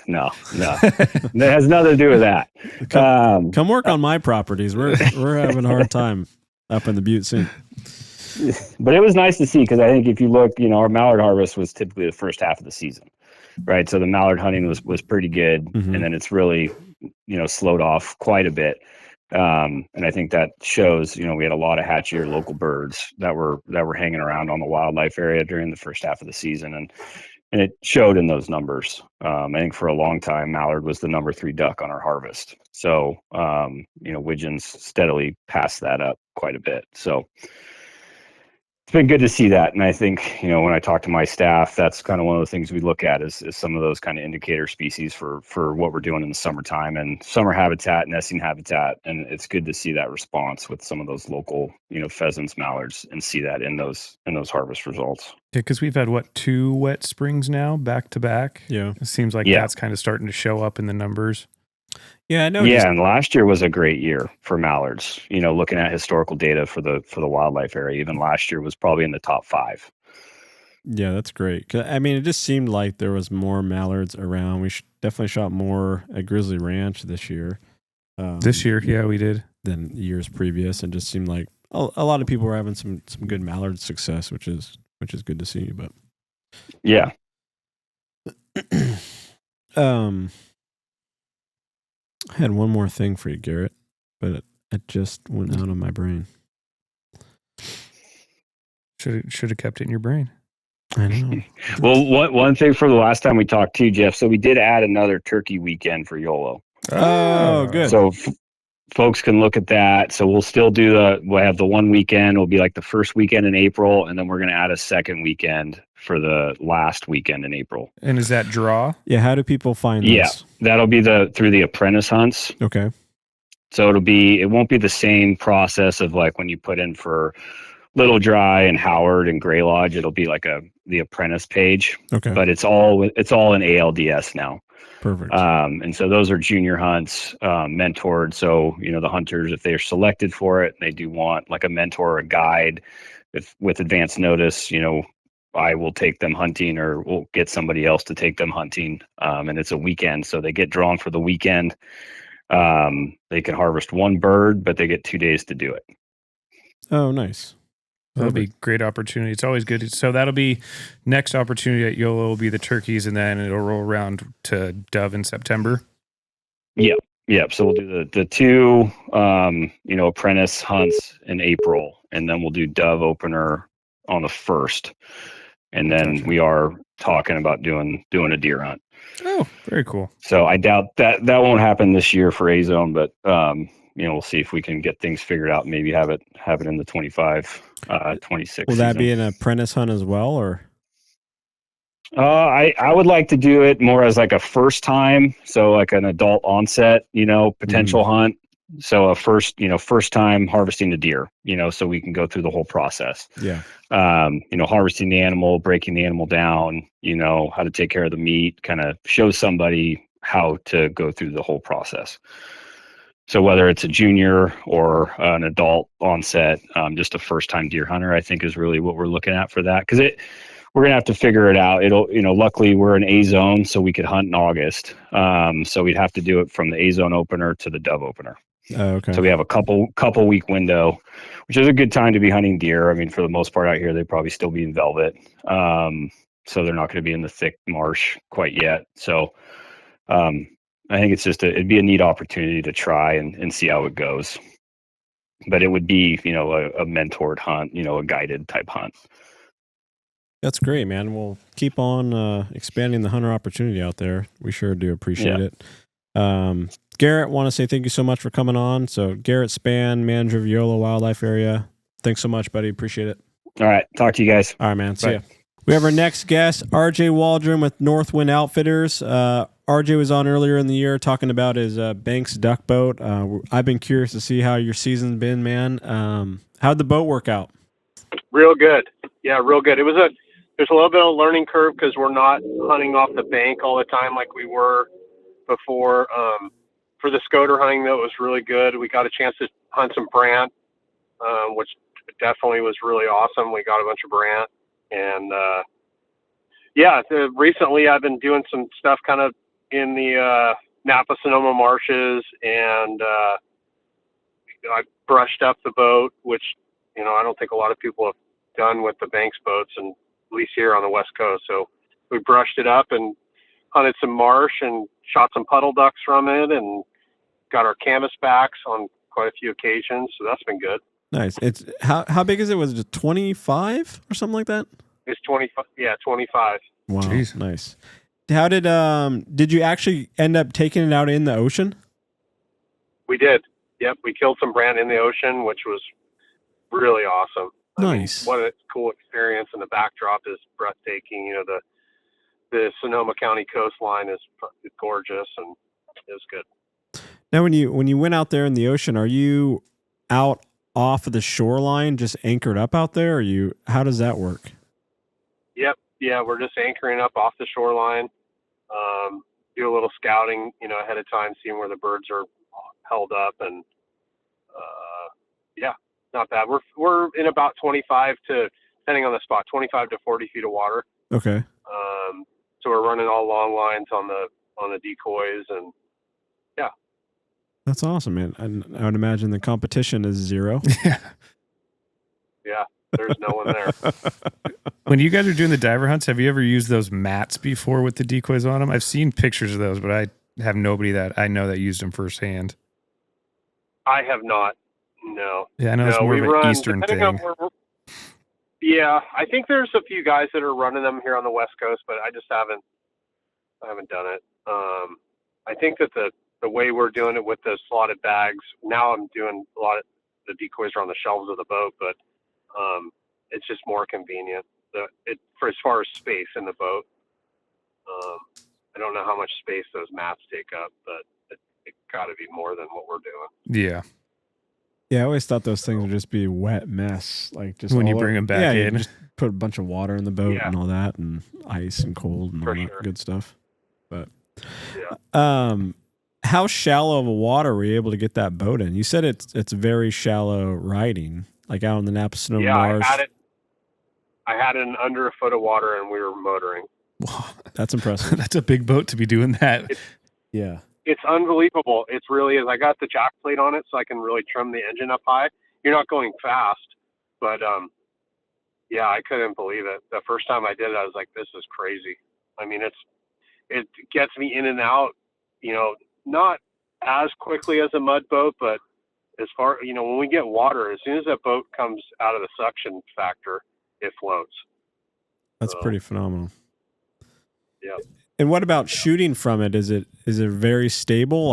No, that has nothing to do with that. Come work on my properties. We're having a hard time up in the Butte scene. But it was nice to see, because I think if you look, our mallard harvest was typically the first half of the season, right? So the mallard hunting was pretty good, and then it's really slowed off quite a bit. And I think that shows, we had a lot of hatchier local birds that were hanging around on the wildlife area during the first half of the season. And it showed in those numbers. I think for a long time, mallard was the number 3 duck on our harvest. So, widgeons steadily passed that up quite a bit. So it's been good to see that. And I think, when I talk to my staff, that's kind of one of the things we look at is some of those kind of indicator species for what we're doing in the summertime and summer habitat, nesting habitat. And it's good to see that response with some of those local, pheasants, mallards, and see that in those harvest results. Yeah, because we've had, 2 wet springs now, back to back? Yeah. It seems like that's kind of starting to show up in the numbers. Yeah, I know. Yeah, and last year was a great year for mallards. Looking at historical data for the wildlife area, even last year was probably in the top 5. Yeah, that's great. 'Cause, I mean, it just seemed like there was more mallards around. We definitely shot more at Grizzly Ranch this year. This year, yeah, we did. Than years previous, and just seemed like a lot of people were having some good mallard success, which is good to see. But yeah. I had one more thing for you, Garrett, but it just went out of my brain. Should have kept it in your brain. I know. Well, one thing for the last time we talked too, Jeff. So we did add another turkey weekend for YOLO. Oh, good. So folks can look at that. So we'll still we'll have the one weekend. It'll be like the first weekend in April, and then we're going to add a second weekend for the last weekend in April. And is that draw? Yeah. How do people find this? Yeah, that'll be through the apprentice hunts. Okay. So it won't be the same process of like when you put in for Little Dry and Howard and Gray Lodge. It'll be like the apprentice page. Okay. But it's all in ALDS now. Perfect. And so those are junior hunts, mentored. So, the hunters, if they're selected for it, they do want like a mentor or a guide with advance notice, I will take them hunting or we'll get somebody else to take them hunting. And it's a weekend. So they get drawn for the weekend. They can harvest one bird, but they get 2 days to do it. Oh, nice. That'll be a great opportunity. It's always good. So that'll be next opportunity at YOLO will be the turkeys, and then it'll roll around to dove in September. Yep. So we'll do the 2, apprentice hunts in April, and then we'll do dove opener on the 1st. And then we are talking about doing a deer hunt. Oh, very cool. So I doubt that won't happen this year for A zone, but we'll see if we can get things figured out. Maybe have it in the 25, 26. Will that be an apprentice hunt as well, or? I would like to do it more as like a first time, so like an adult onset, potential hunt. So a first time harvesting the deer, so we can go through the whole process. Yeah. Harvesting the animal, breaking the animal down, how to take care of the meat, kind of show somebody how to go through the whole process. So whether it's a junior or an adult onset, just a first time deer hunter, I think is really what we're looking at for that. Cause we're going to have to figure it out. Luckily we're in A zone, so we could hunt in August. So we'd have to do it from the A zone opener to the dove opener. Oh, okay. So we have a couple week window, which is a good time to be hunting deer. I mean, for the most part out here, they'd probably still be in velvet. So they're not going to be in the thick marsh quite yet. So, I think it's it'd be a neat opportunity to try and see how it goes. But it would be, a mentored hunt, a guided type hunt. That's great, man. We'll keep on expanding the hunter opportunity out there. We sure do appreciate it. Garrett, want to say thank you so much for coming on. So Garrett Spaan, manager of YOLO Wildlife Area. Thanks so much, buddy. Appreciate it. All right. Talk to you guys. All right, man. See ya. We have our next guest, RJ Waldron with Northwind Outfitters. RJ was on earlier in the year talking about his Banks duck boat. I've been curious to see how your season's been, man. How'd the boat work out? Real good. Yeah, real good. There's a little bit of a learning curve because we're not hunting off the bank all the time like we were before. For the scoter hunting, though, it was really good. We got a chance to hunt some brant, which definitely was really awesome. We got a bunch of brant. And, recently I've been doing some stuff kind of in the Napa Sonoma marshes, and I brushed up the boat, which, I don't think a lot of people have done with the Banks boats, and at least here on the West Coast. So we brushed it up and hunted some marsh and shot some puddle ducks from it, and got our canvas backs on quite a few occasions. So that's been good. Nice. It's how big is it? Was it 25 or something like that? It's 25. Yeah, 25. Wow. Jeez. Nice. How did you actually end up taking it out in the ocean? We did. Yep. We killed some brant in the ocean, which was really awesome. Nice. What a cool experience, and the backdrop is breathtaking. You know, the Sonoma County coastline is gorgeous, and it was good. Now, when you went out there in the ocean, are you out off of the shoreline, just anchored up out there? Or how does that work? Yep. Yeah, we're just anchoring up off the shoreline. Do a little scouting, you know, ahead of time, seeing where the birds are held up, and yeah, not bad. We're in about 25 to, depending on the spot, 25 to 40 feet of water. Okay. So we're running all long lines on the decoys, and yeah. That's awesome, man. I would imagine the competition is zero. Yeah, there's no one there. When you guys are doing the diver hunts, have you ever used those mats before with the decoys on them? I've seen pictures of those, but I have nobody that I know that used them firsthand. I have not. No. Yeah, I know it's more of an Eastern thing. Yeah, I think there's a few guys that are running them here on the West Coast, but I just haven't done it. I think that the way we're doing it with the slotted bags, now I'm doing a lot of the decoys are on the shelves of the boat, but it's just more convenient. For as far as space in the boat, I don't know how much space those mats take up, but it got to be more than what we're doing. Yeah. Yeah, I always thought those things would just be a wet mess. Like just when you bring them back in. You just put a bunch of water in the boat and all that, and ice and cold and all that good stuff. But how shallow of a water were you able to get that boat in? You said it's very shallow riding, like out in the Napa Sonoma Marsh. I had it in under a foot of water, and we were motoring. Wow, that's impressive. That's a big boat to be doing that. It's unbelievable. It's really is. I got the jack plate on it, so I can really trim the engine up high. You're not going fast, but yeah, I couldn't believe it. The first time I did it, I was like, "This is crazy." I mean, it gets me in and out. You know, not as quickly as a mud boat, but as far when we get water, as soon as that boat comes out of the suction factor, it floats. That's pretty phenomenal. Yeah. And what about shooting from it? Is it very stable?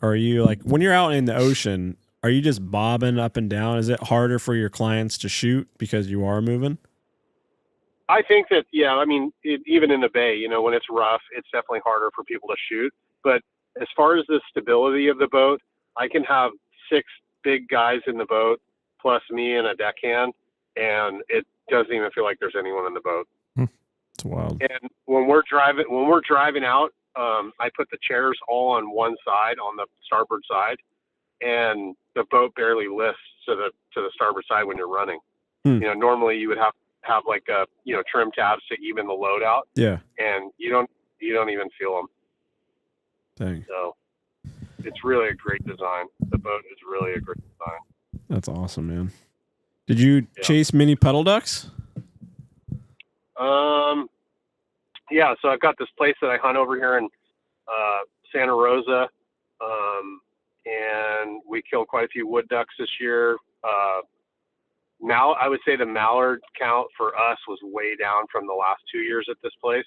Are you when you're out in the ocean, are you just bobbing up and down? Is it harder for your clients to shoot because you are moving? I think that, yeah, I mean, even in the bay, when it's rough, it's definitely harder for people to shoot. But as far as the stability of the boat, I can have 6 big guys in the boat plus me and a deckhand, and it doesn't even feel like there's anyone in the boat. It's wild. And when we're driving out, I put the chairs all on one side, on the starboard side, and the boat barely lifts to the starboard side when you're running. Normally you would have like trim tabs to even the load out. Yeah. And you don't even feel them. Dang. So it's really a great design. The boat is really a great design. That's awesome, man. Did you chase mini puddle ducks? Yeah, so I've got this place that I hunt over here in Santa Rosa, and we killed quite a few wood ducks this year. Now I would say the mallard count for us was way down from the last 2 years at this place,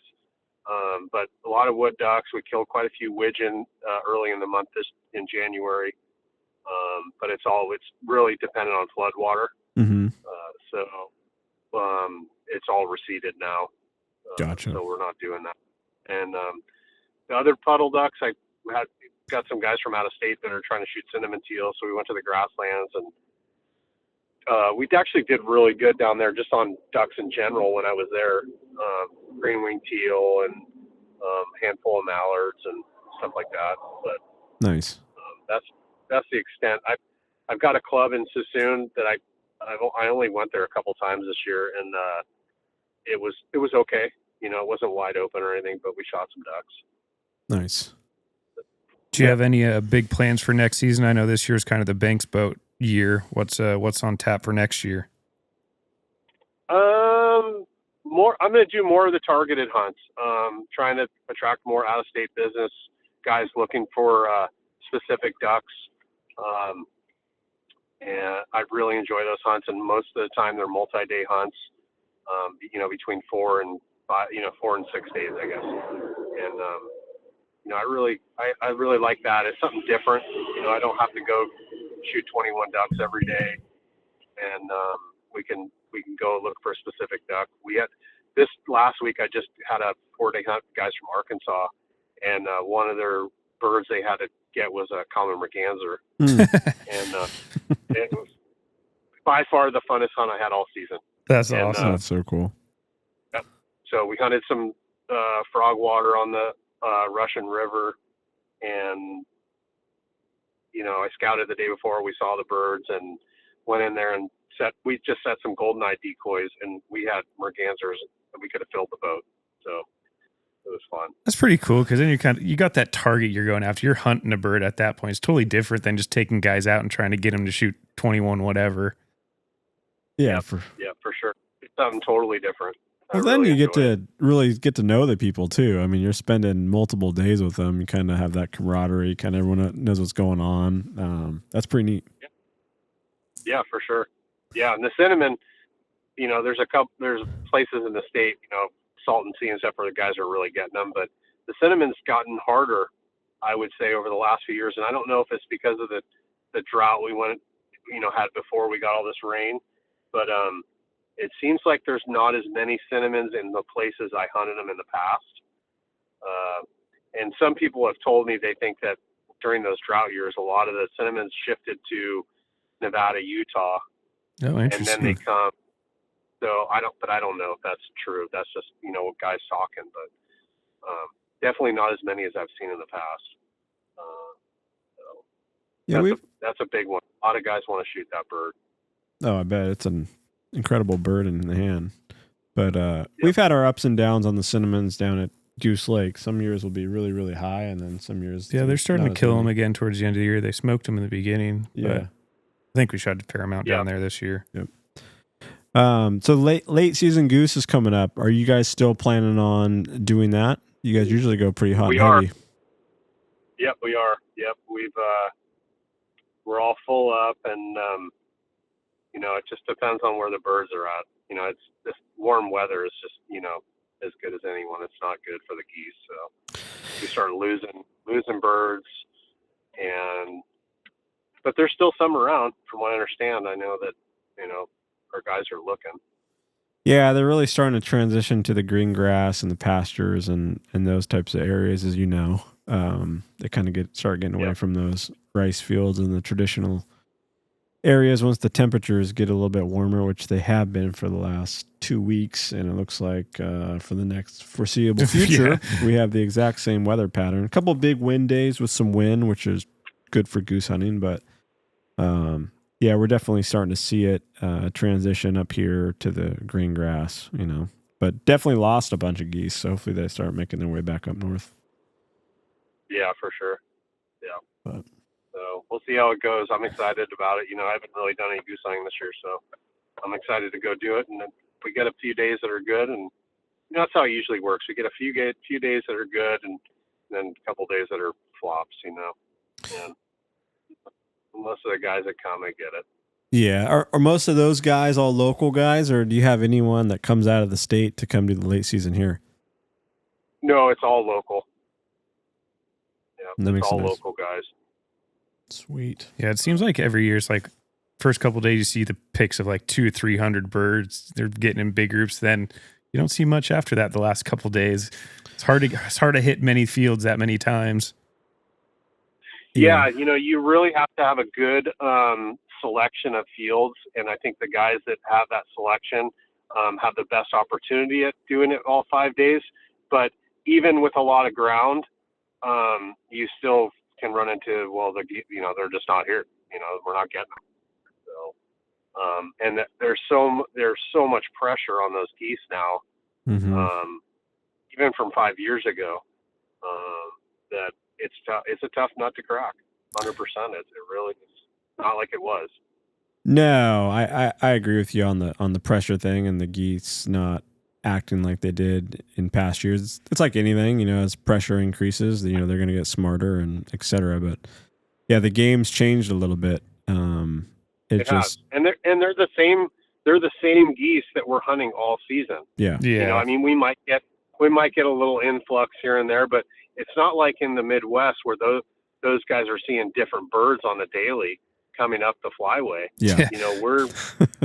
but a lot of wood ducks. We killed quite a few widgeon early in the month in January, but it's really dependent on flood water. Mm-hmm. So it's all receded now. Gotcha. So we're not doing that. And the other puddle ducks, I got some guys from out of state that are trying to shoot cinnamon teal. So we went to the grasslands, and we actually did really good down there just on ducks in general when I was there. Green-winged teal and handful of mallards and stuff like that. But nice. That's the extent. I've got a club in Sassoon that I only went there a couple times this year, and it was okay. It wasn't wide open or anything, but we shot some ducks. Nice. Do you have any big plans for next season? I know this year's kind of the Banks boat year. What's on tap for next year? I'm going to do more of the targeted hunts. Trying to attract more out-of-state business guys looking for specific ducks. And I really enjoy those hunts, and most of the time they're multi-day hunts. Between 4 and 5, 4 and 6 days, I guess. And I really like that. It's something different. I don't have to go shoot 21 ducks every day, and we can we can go look for a specific duck. We had this last week. I just had a 4-day hunt, guys from Arkansas, and one of their birds they had to get was a common merganser, and it was by far the funnest hunt I had all season. That's awesome. That's so cool. Yep. So we hunted some frog water on the Russian River, and I scouted the day before. We saw the birds and went in there and we just set some goldeneye decoys, and we had mergansers, and we could have filled the boat. So it was fun. That's pretty cool, because then you got that target you're going after. You're hunting a bird at that point. It's totally different than just taking guys out and trying to get them to shoot 21 whatever. Yeah, for sure. It's something totally different. Well, then you get to really get to know the people too. I mean, you're spending multiple days with them. You kind of have that camaraderie. Kind of everyone knows what's going on. That's pretty neat. Yeah, for sure. Yeah, and the cinnamon, there's places in the state, Salton Sea and stuff where the guys are really getting them, but the cinnamon's gotten harder, I would say, over the last few years. And I don't know if it's because of the drought we had before we got all this rain, but it seems like there's not as many cinnamons in the places I hunted them in the past. And some people have told me they think that during those drought years, a lot of the cinnamons shifted to Nevada, Utah. Oh, interesting. And then they come. So I don't know if that's true. That's just, guys talking, but definitely not as many as I've seen in the past. That's a big one. A lot of guys want to shoot that bird. Oh, I bet it's an incredible bird in the hand. But we've had our ups and downs on the cinnamons down at Goose Lake. Some years will be really, really high, and then some years... Yeah, they're starting to kill them again towards the end of the year. They smoked them in the beginning. Yeah. But I think we shot a fair amount down there this year. Yep. So late season goose is coming up. Are you guys still planning on doing that? You guys usually go pretty hot and heavy. Yep, we are. Yep, we're all full up, and it just depends on where the birds are at. It's this warm weather is just as good as anyone. It's not good for the geese, so we start losing birds, but there's still some around, from what I understand. I know that our guys are looking. Yeah, they're really starting to transition to the green grass and the pastures and those types of areas, as you know. They kind of start getting away from those rice fields and the traditional areas once the temperatures get a little bit warmer, which they have been for the last 2 weeks, and it looks like for the next foreseeable future, we have the exact same weather pattern. A couple big wind days with some wind, which is good for goose hunting, but yeah, we're definitely starting to see it transition up here to the green grass, but definitely lost a bunch of geese. So hopefully they start making their way back up north. Yeah, for sure. Yeah. So we'll see how it goes. I'm excited about it. I haven't really done any goose hunting this year, so I'm excited to go do it. And then we get a few days that are good, and that's how it usually works. We get a few days that are good, and then a couple days that are flops, And most of the guys that come, they get it. Yeah. Are most of those guys all local guys, or do you have anyone that comes out of the state to come to the late season here? No, it's all local. Yeah, it's all local guys. Sweet. Yeah, it seems like every year it's like first couple of days you see the pics of like 200 or 300 birds. They're getting in big groups. Then you don't see much after that the last couple of days. It's hard to hit many fields that many times. Yeah, you really have to have a good selection of fields, and I think the guys that have that selection have the best opportunity at doing it all 5 days. But even with a lot of ground, you still can run into they're just not here. We're not getting them. So, and there's so much pressure on those geese now, even from 5 years ago, that it's a tough nut to crack. 100%. It really is not like it was. No, I agree with you on the pressure thing and the geese not acting like they did in past years. It's like anything, as pressure increases, they're going to get smarter and et cetera. But yeah, the game's changed a little bit. It just has. And they're the same. They're the same geese that we're hunting all season. Yeah. We might get a little influx here and there, but it's not like in the Midwest where those guys are seeing different birds on the daily. coming up the flyway. Yeah. You know, we're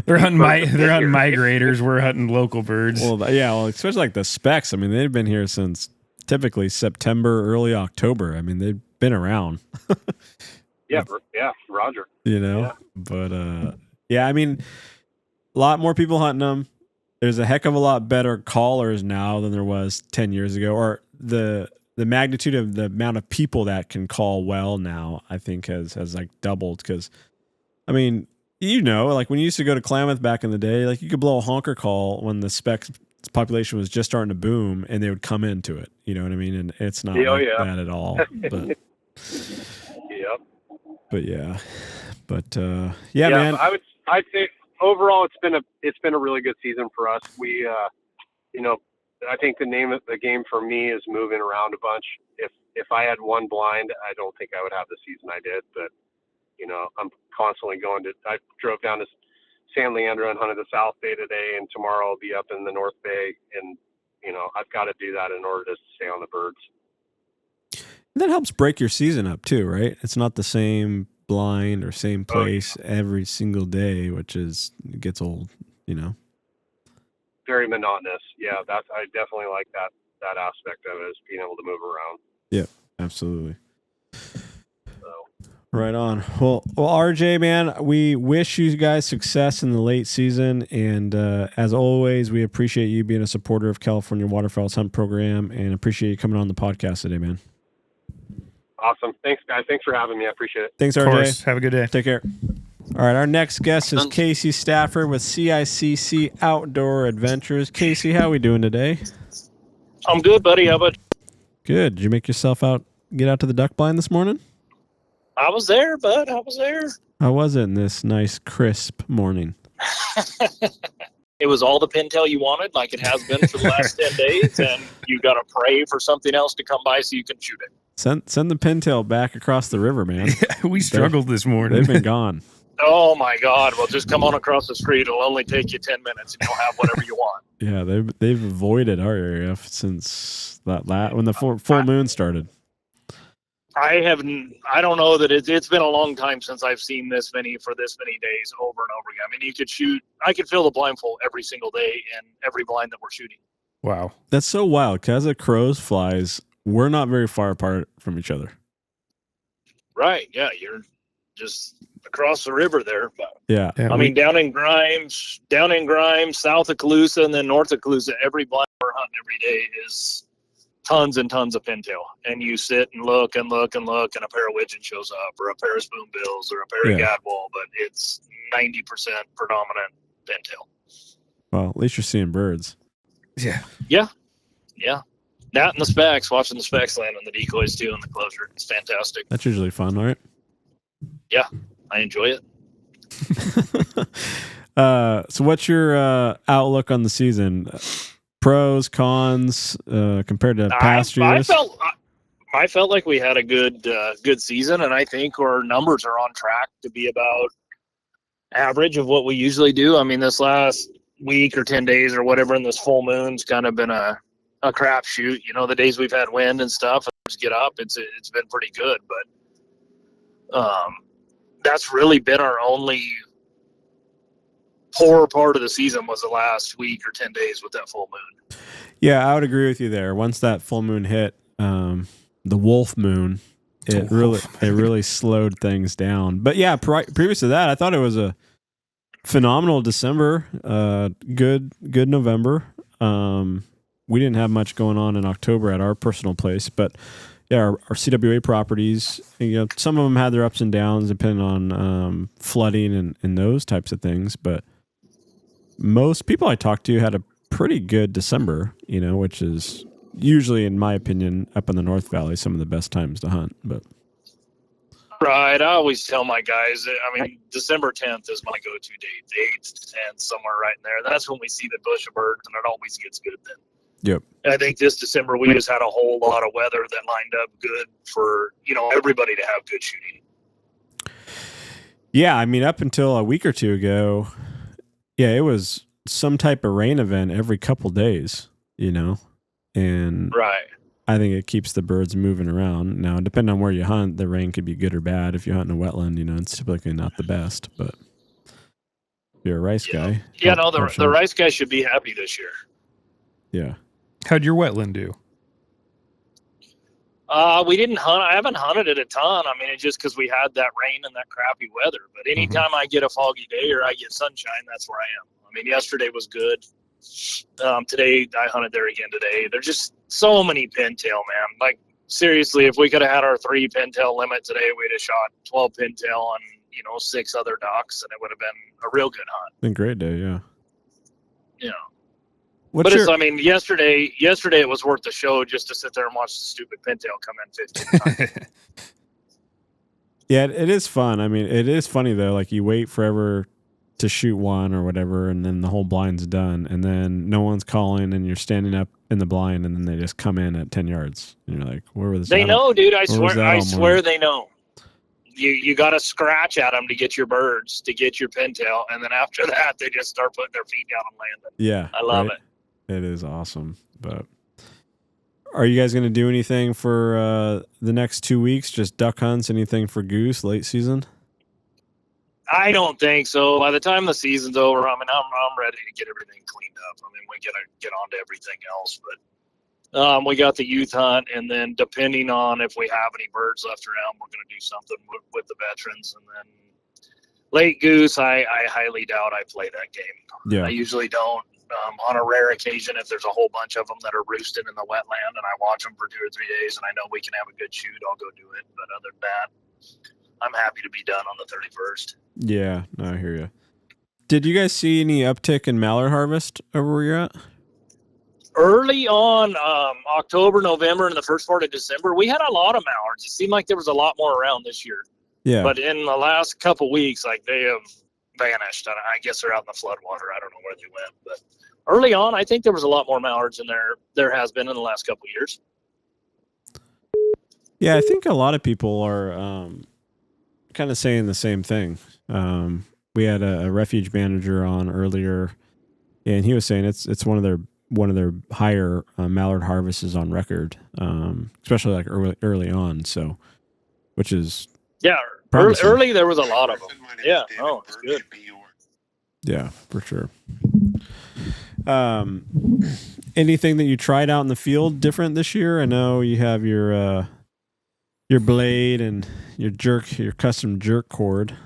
they're hunting migrators. We're hunting local birds. Well, yeah, well, especially like the specs. I mean, they've been here since typically September, early October. I mean, they've been around. yeah, Roger. You know, Yeah. But yeah, I mean, a lot more people hunting them. There's a heck of a lot better callers now than there was 10 years ago, or the magnitude of the amount of people that can call well now, I think has like doubled. Cause I mean, you know, like when you used to go to Klamath back in the day, like you could blow a honker call when the specs population was just starting to boom and they would come into it. You know what I mean? And it's not that at all, but Yep. But yeah, man. I'd say overall it's been a really good season for us. We, you know, I think the name of the game for me is moving around a bunch. If I had one blind, I don't think I would have the season I did. But you know, I'm constantly I drove down to San Leandro and hunted the South Bay today, and tomorrow I'll be up in the North Bay, and you know, I've got to do that in order to stay on the birds. That helps break your season up too, right? It's not the same blind or same place every single day, which gets old, you know. Very monotonous. Yeah, I definitely like that aspect of it, is being able to move around. Yeah, absolutely. So. Right on. Well, RJ, man, we wish you guys success in the late season, and as always, we appreciate you being a supporter of California Waterfowls Hunt Program, and appreciate you coming on the podcast today, man. Awesome. Thanks, guys. Thanks for having me. I appreciate it. Thanks, RJ. Of course. Have a good day. Take care. All right, our next guest is Casey Stafford with CICC Outdoor Adventures. Casey, how are we doing today? I'm good, buddy. How about you? Good. Did you make yourself get out to the duck blind this morning? I was there, bud. I was there. How was it in this nice, crisp morning? It was all the pintail you wanted, like it has been for the last 10 days, and you got to pray for something else to come by so you can shoot it. Send the pintail back across the river, man. We struggled this morning. They've been gone. Oh, my God. Well, just come on across the street. It'll only take you 10 minutes, and you'll have whatever you want. Yeah, they've avoided our area since when the full moon started. I don't know that it's been a long time since I've seen this many days over and over again. I mean, I could fill the blindfold every single day in every blind that we're shooting. Wow. That's so wild, because as the crows flies, we're not very far apart from each other. Right. Yeah. You're just across the river there. But yeah. I mean, down in Grimes, south of Calusa, and then north of Calusa, every blind we're hunting every day is tons and tons of pintail. And you sit and look and look and look, and a pair of widgeon shows up, or a pair of spoonbills, or a pair of gadwall, but it's 90% predominant pintail. Well, at least you're seeing birds. Yeah. That and the specs, watching the specs land on the decoys too in the closure. It's fantastic. That's usually fun, right? Yeah, I enjoy it. So what's your outlook on the season? Pros, cons, compared to past years? I felt like we had a good season, and I think our numbers are on track to be about average of what we usually do. I mean, this last week or 10 days or whatever in this full moon's kind of been a crapshoot. You know, the days we've had wind and stuff, get up, it's been pretty good, but that's really been our only poor part of the season, was the last week or 10 days with that full moon. Yeah, I would agree with you there. Once that full moon hit, the wolf moon, it really slowed things down. But yeah, previous to that, I thought it was a phenomenal December, good November. We didn't have much going on in October at our personal place, but yeah, our CWA properties, you know, some of them had their ups and downs depending on flooding and those types of things. But most people I talked to had a pretty good December, you know, which is usually, in my opinion, up in the North Valley, some of the best times to hunt. But right, I always tell my guys, I mean, December 10th is my go-to date. The 8th to 10th, somewhere right in there. That's when we see the bush of birds, and it always gets good then. Yep. And I think this December we just had a whole lot of weather that lined up good for, you know, everybody to have good shooting. Yeah, I mean, up until a week or two ago, yeah, it was some type of rain event every couple days, you know, and right. I think it keeps the birds moving around. Now, depending on where you hunt, the rain could be good or bad. If you hunt in a wetland, it's typically not the best. But if you're a rice guy. Yeah, the rice guy should be happy this year. Yeah. How'd your wetland do? We didn't hunt. I haven't hunted it a ton. I mean, it's just because we had that rain and that crappy weather. But anytime I get a foggy day or I get sunshine, that's where I am. I mean, yesterday was good. Today, I hunted there again today. There's just so many pintail, man. Like, seriously, if we could have had our 3 pintail limit today, we'd have shot 12 pintail and, 6 other ducks, and it would have been a real good hunt. Been a great day, yeah. Yeah. What's yesterday it was worth the show just to sit there and watch the stupid pintail come in 15 times. Yeah, it is fun. I mean, it is funny, though. Like, you wait forever to shoot one or whatever, and then the whole blind's done, and then no one's calling, and you're standing up in the blind, and then they just come in at 10 yards. And you're like, where was this? They know, dude. I swear they know. You got to scratch at them to get your birds, to get your pintail, and then after that, they just start putting their feet down and landing. Yeah. I love it. It is awesome. But are you guys going to do anything for the next 2 weeks? Just duck hunts? Anything for goose late season? I don't think so. By the time the season's over, I mean, I'm ready to get everything cleaned up. I mean, we gotta get on to everything else, but we got the youth hunt, and then depending on if we have any birds left around, we're gonna do something with the veterans, and then late goose. I highly doubt I play that game. Yeah, I usually don't. On a rare occasion, if there's a whole bunch of them that are roosted in the wetland, and I watch them for 2 or 3 days, and I know we can have a good shoot, I'll go do it. But other than that, I'm happy to be done on the 31st. Yeah, no, I hear you. Did you guys see any uptick in mallard harvest over where you're at? Early on, October, November, and the first part of December, we had a lot of mallards. It seemed like there was a lot more around this year. Yeah. But in the last couple weeks, like, they have vanished. I guess they're out in the floodwater. I don't know where they went. But early on, I think there was a lot more mallards than there has been in the last couple of years. Yeah, I think a lot of people are kind of saying the same thing. We had a refuge manager on earlier, and he was saying it's one of their higher mallard harvests on record, especially like early on. So, which is early there was a lot of them. Yeah, it's good. Yeah, for sure. Anything that you tried out in the field different this year? I know you have your blade and your custom jerk cord.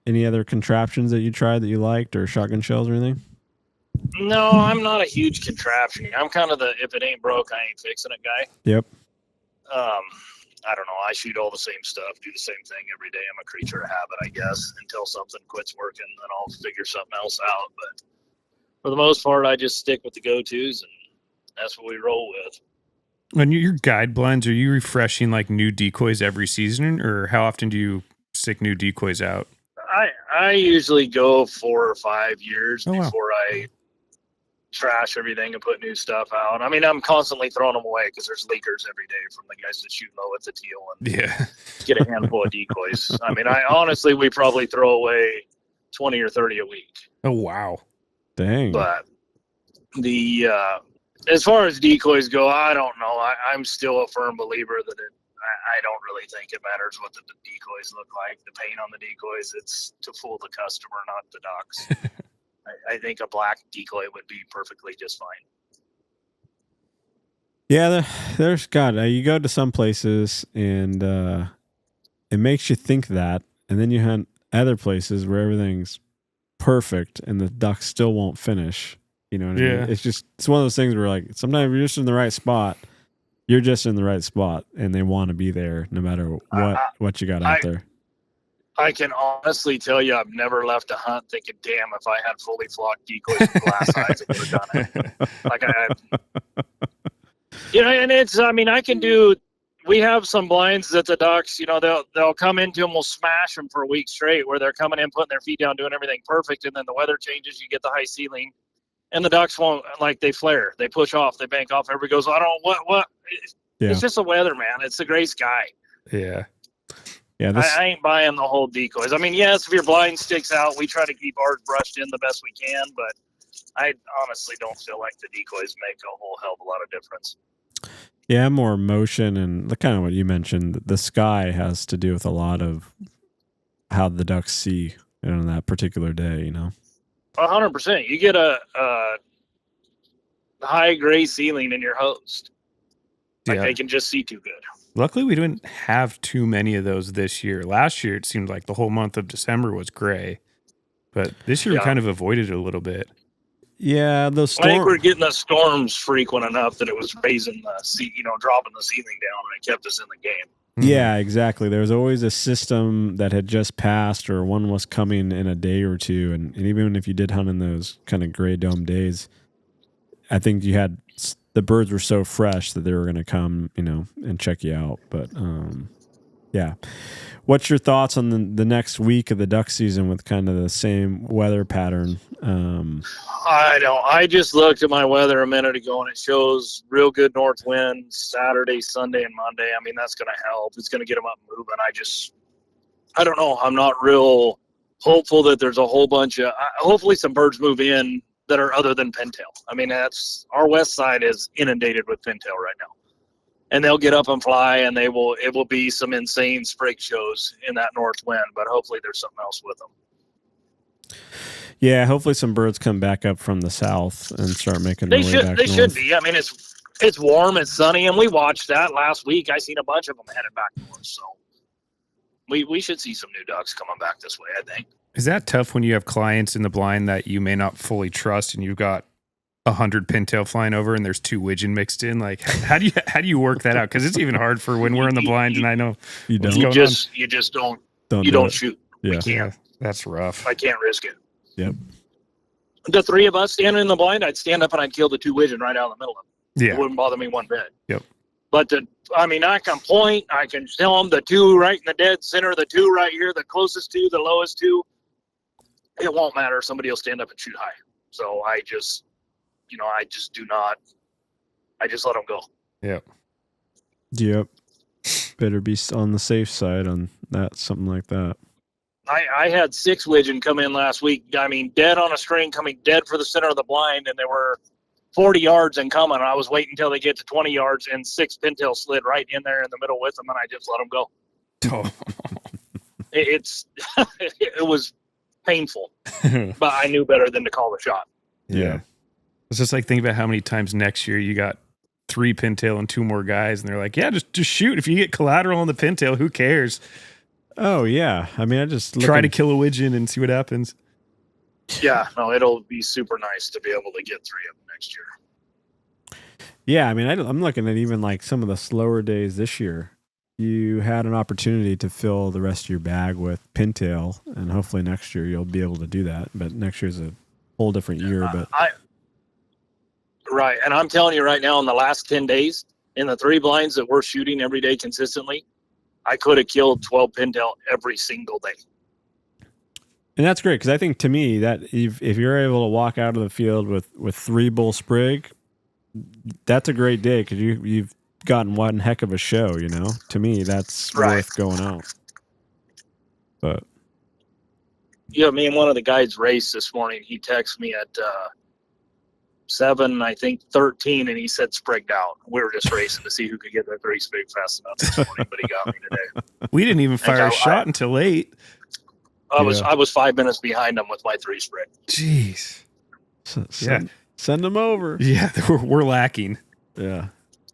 Any other contraptions that you tried that you liked, or shotgun shells or anything? No, I'm not a huge contraption. I'm kind of the if it ain't broke, I ain't fixing it guy. Yep. I don't know. I shoot all the same stuff, do the same thing every day. I'm a creature of habit, I guess, until something quits working, then I'll figure something else out. But for the most part, I just stick with the go-tos, and that's what we roll with. When your guide blinds, are you refreshing like new decoys every season, or how often do you stick new decoys out? I usually go 4 or 5 years wow. before I trash everything and put new stuff out. I mean, I'm constantly throwing them away because there's leakers every day from the guys that shoot low at the teal and get a handful of decoys. I mean, we probably throw away 20 or 30 a week. Oh, wow. Dang. But as far as decoys go, I don't know. I'm still a firm believer that I don't really think it matters what the decoys look like. The paint on the decoys, it's to fool the customer, not the ducks. I think a black decoy would be perfectly just fine. Yeah, there's God. You go to some places and it makes you think that, and then you hunt other places where everything's perfect and the ducks still won't finish. You know what I mean? It's one of those things where, like, sometimes you're just in the right spot. You're just in the right spot, and they want to be there no matter what you got out there. I can honestly tell you, I've never left a hunt thinking, "Damn, if I had fully flocked decoys with glass eyes, I would have done it." Like and it's. I mean, I can do. We have some blinds that the ducks, they'll come into them, we'll smash them for a week straight, where they're coming in, putting their feet down, doing everything perfect, and then the weather changes, you get the high ceiling, and the ducks won't, like, they flare, they push off, they bank off. Everybody goes, "I don't know what." It's just the weather, man. It's the gray sky. Yeah. Yeah, I ain't buying the whole decoys. I mean, yes, if your blind sticks out, we try to keep ours brushed in the best we can, but I honestly don't feel like the decoys make a whole hell of a lot of difference. Yeah, more motion and the kind of what you mentioned. The sky has to do with a lot of how the ducks see on that particular day. 100%. You get a high gray ceiling in your host. Like Yeah. they can just see too good. Luckily, we didn't have too many of those this year. Last year, it seemed like the whole month of December was gray, but this year we kind of avoided it a little bit. Yeah, those I think we're storms. getting the storms frequent enough that it was raising the dropping the ceiling down, and it kept us in the game. Yeah, exactly. There was always a system that had just passed, or one was coming in a day or two, and even if you did hunt in those kind of gray dome days, I think you had the birds were so fresh that they were going to come, and check you out. But yeah, what's your thoughts on the next week of the duck season with kind of the same weather pattern? I don't. I just looked at my weather a minute ago, and it shows real good north winds Saturday, Sunday, and Monday. I mean, that's going to help. It's going to get them up and moving. I don't know. I'm not real hopeful that there's a whole bunch of. Hopefully, some birds move in that are other than pintail. I mean, that's our west side is inundated with pintail right now, and they'll get up and fly, and it will be some insane sprig shows in that north wind. But hopefully, there's something else with them. Yeah, hopefully some birds come back up from the south and start making their way back They north. should be. I mean, it's warm, it's sunny, and we watched that last week. I seen a bunch of them headed back north, so we should see some new ducks coming back this way, I think. Is that tough when you have clients in the blind that you may not fully trust, and you've got 100 pintail flying over, and there's 2 widgeon mixed in? Like, how do you work that out? Because it's even hard for when we're in the blind, and I know you don't. You just don't shoot. Yeah. We can't. Yeah, that's rough. I can't risk it. Yep. The 3 of us standing in the blind, I'd stand up and I'd kill the 2 widgeon right out in the middle of them. Yeah. It wouldn't bother me one bit. Yep. But I can point, I can tell them the 2 right in the dead center, the 2 right here, the closest 2, the lowest 2. It won't matter. Somebody will stand up and shoot high. So I just do not. I just let them go. Yep. Yep. Better be on the safe side on that, something like that. I had 6 widgeon come in last week. I mean, dead on a string, coming dead for the center of the blind, and they were 40 yards and coming. I was waiting until they get to 20 yards, and 6 pintail slid right in there in the middle with them, and I just let them go. It was painful, but I knew better than to call the shot. Yeah. It's just like thinking about how many times next year you got 3 pintail and 2 more guys, and they're like, yeah, just shoot. If you get collateral on the pintail, who cares? Oh, yeah. I mean, I just try to kill a widgeon and see what happens. Yeah, no, it'll be super nice to be able to get 3 of them next year. Yeah, I mean, I'm looking at even like some of the slower days this year. You had an opportunity to fill the rest of your bag with pintail, and hopefully next year you'll be able to do that. But next year's a whole different year. Right, and I'm telling you right now, in the last 10 days, in the 3 blinds that we're shooting every day consistently, I could have killed 12 pintail every single day. And that's great, because I think to me that if you're able to walk out of the field with 3 bull sprig, that's a great day, because you've gotten one heck of a show. To me, that's worth going out. But yeah, me and one of the guys raced this morning. He texted me at 7:13, and he said sprigged out. We were just racing to see who could get their 3 sprig fast enough this morning, but he got me today. We didn't even fire a shot until 8. I was 5 minutes behind him with my 3 sprig. Jeez. Send them over. Yeah, we're lacking. Yeah.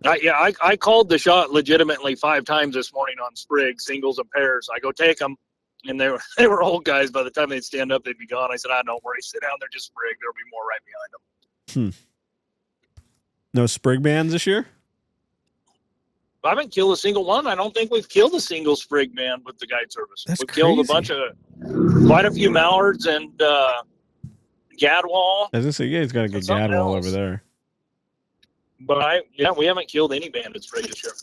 I called the shot legitimately 5 times this morning on sprig, singles and pairs. I go take them, and they were old guys. By the time they'd stand up, they'd be gone. I said, don't worry, sit down. They're just sprig. There'll be more right behind them. No sprig bands this year? I haven't killed a single one. I don't think we've killed a single sprig band with the guide service. That's we've killed quite a few mallards and gadwall. As I say, yeah, he's got a good gadwall over there. But we haven't killed any banded sprig this year.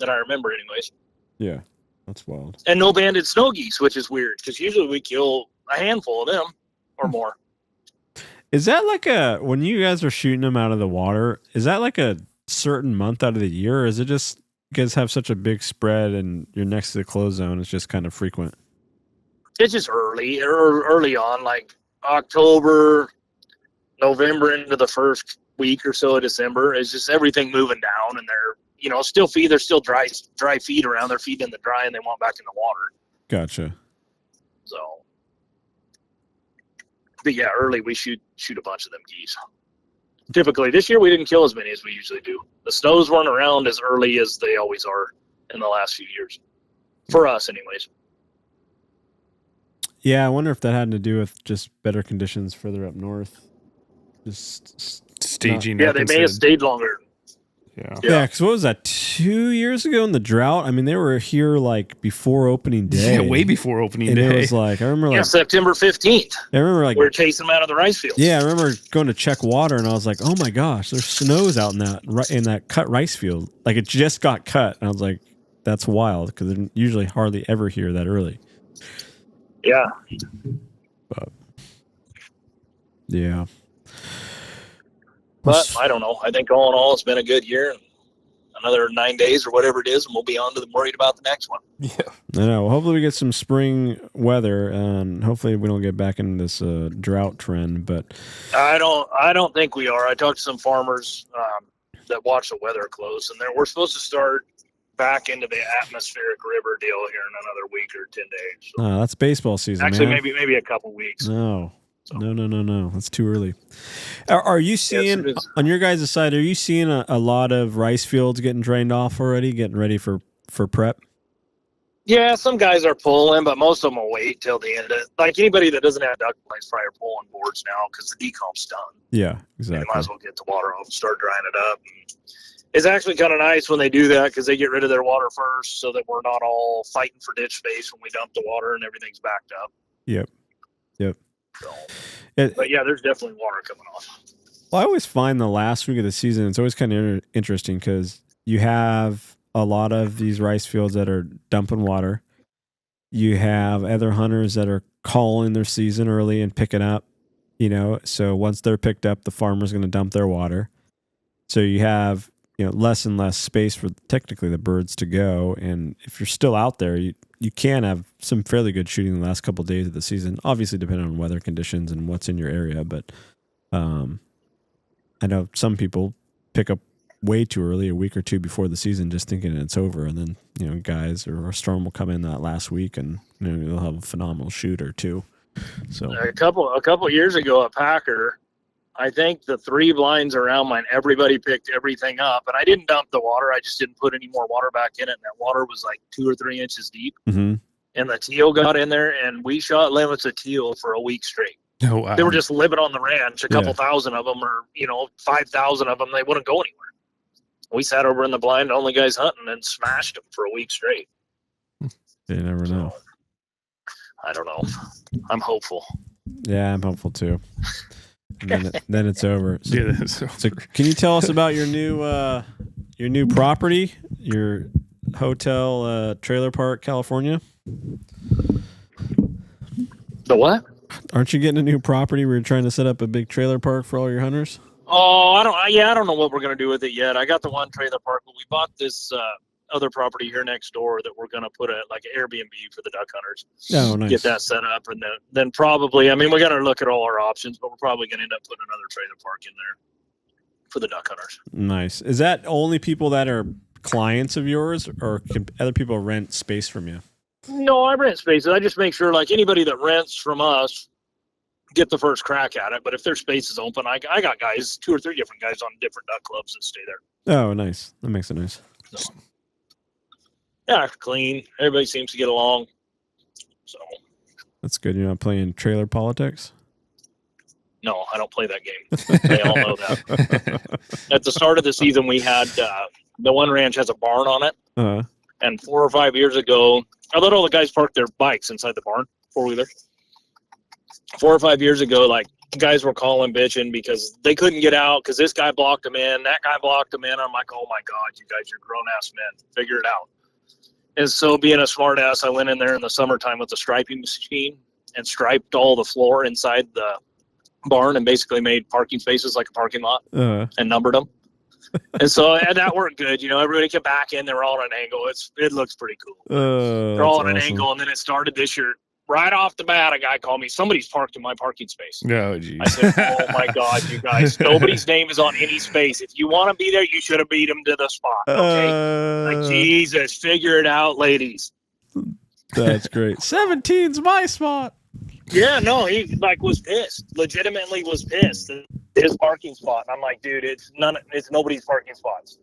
That I remember anyways. Yeah, that's wild. And no banded snow geese, which is weird, because usually we kill a handful of them or more. Is that like when you guys are shooting them out of the water, is that like a certain month out of the year, or is it just you guys have such a big spread and you're next to the close zone, it's just kind of frequent? It's just early on, like October, November into the first week or so of December. It's just everything moving down, and they're, you know, still there's still dry feed around. They're feeding in the dry, and they want back in the water. Gotcha. So, but yeah, early we shoot a bunch of them geese. Typically, this year we didn't kill as many as we usually do. The snows weren't around as early as they always are in the last few years, for us, anyways. Yeah, I wonder if that had to do with just better conditions further up north. Just Staging. Yeah, they may have stayed longer. Yeah. Yeah, because what was that, 2 years ago in the drought? I mean, they were here like before opening day. Yeah, way before opening and day. it was like, I remember like September 15th. I remember like we were chasing them out of the rice fields. Yeah, I remember going to check water, and I was like, "Oh my gosh, there's snows out in that cut rice field. Like it just got cut." And I was like, "That's wild," because they're usually hardly ever here that early. Yeah. But yeah. But I don't know. I think all in all, it's been a good year. Another 9 days or whatever it is, and we'll be on to the worried about the next one. Yeah. I know. Well, hopefully we get some spring weather, and hopefully we don't get back into this drought trend. But I don't think we are. I talked to some farmers that watch the weather close, and we're supposed to start back into the atmospheric river deal here in another week or 10 days. So that's baseball season. actually, man. maybe a couple weeks. No. So. No. That's too early. Are you seeing, Yes, on your guys' side, are you seeing a lot of rice fields getting drained off already, getting ready for prep? Yeah, some guys are pulling, but most of them will wait till the end. Like anybody that doesn't have duck lines probably are pulling boards now because the decomp's done. Yeah, exactly. They might as well get the water off and start drying it up. And it's actually kind of nice when they do that because they get rid of their water first so that we're not all fighting for ditch space when we dump the water and everything's backed up. Yep. So, but yeah, there's definitely water coming off. Well, I always find the last week of the season, it's always kind of interesting because you have a lot of these rice fields that are dumping water. You have other hunters that are calling their season early and picking up, so once they're picked up, the farmer's going to dump their water. So you have, less and less space for technically the birds to go. And if you're still out there, you can have some fairly good shooting the last couple of days of the season, obviously depending on weather conditions and what's in your area. But I know some people pick up way too early, a week or two before the season, just thinking it's over. And then, guys or a storm will come in that last week and they'll have a phenomenal shoot or two. So a couple years ago at Packer, I think the 3 blinds around mine, everybody picked everything up, and I didn't dump the water. I just didn't put any more water back in it, and that water was like 2 or 3 inches deep. Mm-hmm. And the teal got in there, and we shot limits of teal for a week straight. Oh, wow. They were just living on the ranch, a couple thousand of them, or 5,000 of them. They wouldn't go anywhere. We sat over in the blind, only guys hunting, and smashed them for a week straight. You never know. I don't know. I'm hopeful. Yeah, I'm hopeful too. And then it's over. So, Yeah, that's over. So can you tell us about your new property, your hotel trailer park, California? The what? Aren't you getting a new property where you're trying to set up a big trailer park for all your hunters? Oh, I don't know what we're gonna do with it yet. I got the one trailer park, but we bought this other property here next door that we're gonna put an Airbnb for the duck hunters. Oh, nice. Get that set up, and then probably, we gotta look at all our options, but we're probably gonna end up putting another trailer park in there for the duck hunters. Nice. Is that only people that are clients of yours, or can other people rent space from you? No, I rent spaces. I just make sure anybody that rents from us get the first crack at it. But if their space is open, I got guys, 2 or 3 different guys on different duck clubs that stay there. Oh, nice. That makes it nice. So, yeah, clean. Everybody seems to get along. So That's good. You're not playing trailer politics? no, I don't play that game. They all know that. At the start of the season, we had the one ranch has a barn on it. Uh-huh. And 4 or 5 years ago, I let all the guys park their bikes inside the barn, 4-wheeler. 4 or 5 years ago, guys were calling, bitching because they couldn't get out because this guy blocked them in, that guy blocked them in. I'm like, oh my God, you guys are grown-ass men. Figure it out. And so being a smart ass, I went in there in the summertime with the striping machine and striped all the floor inside the barn and basically made parking spaces like a parking lot and numbered them. And so that worked good. Everybody came back in. They were all on an angle. It looks pretty cool. They're all on an angle. And then it started this year. right off the bat, a guy called me. Somebody's parked in my parking space. No, geez. I said, oh, my God, you guys. Nobody's name is on any space. If you want to be there, you should have beat him to the spot, okay? Like, Jesus, figure it out, ladies. That's great. 17's my spot. Yeah, no, he was pissed. Legitimately was pissed. His parking spot. And I'm like, dude, it's nobody's parking spots.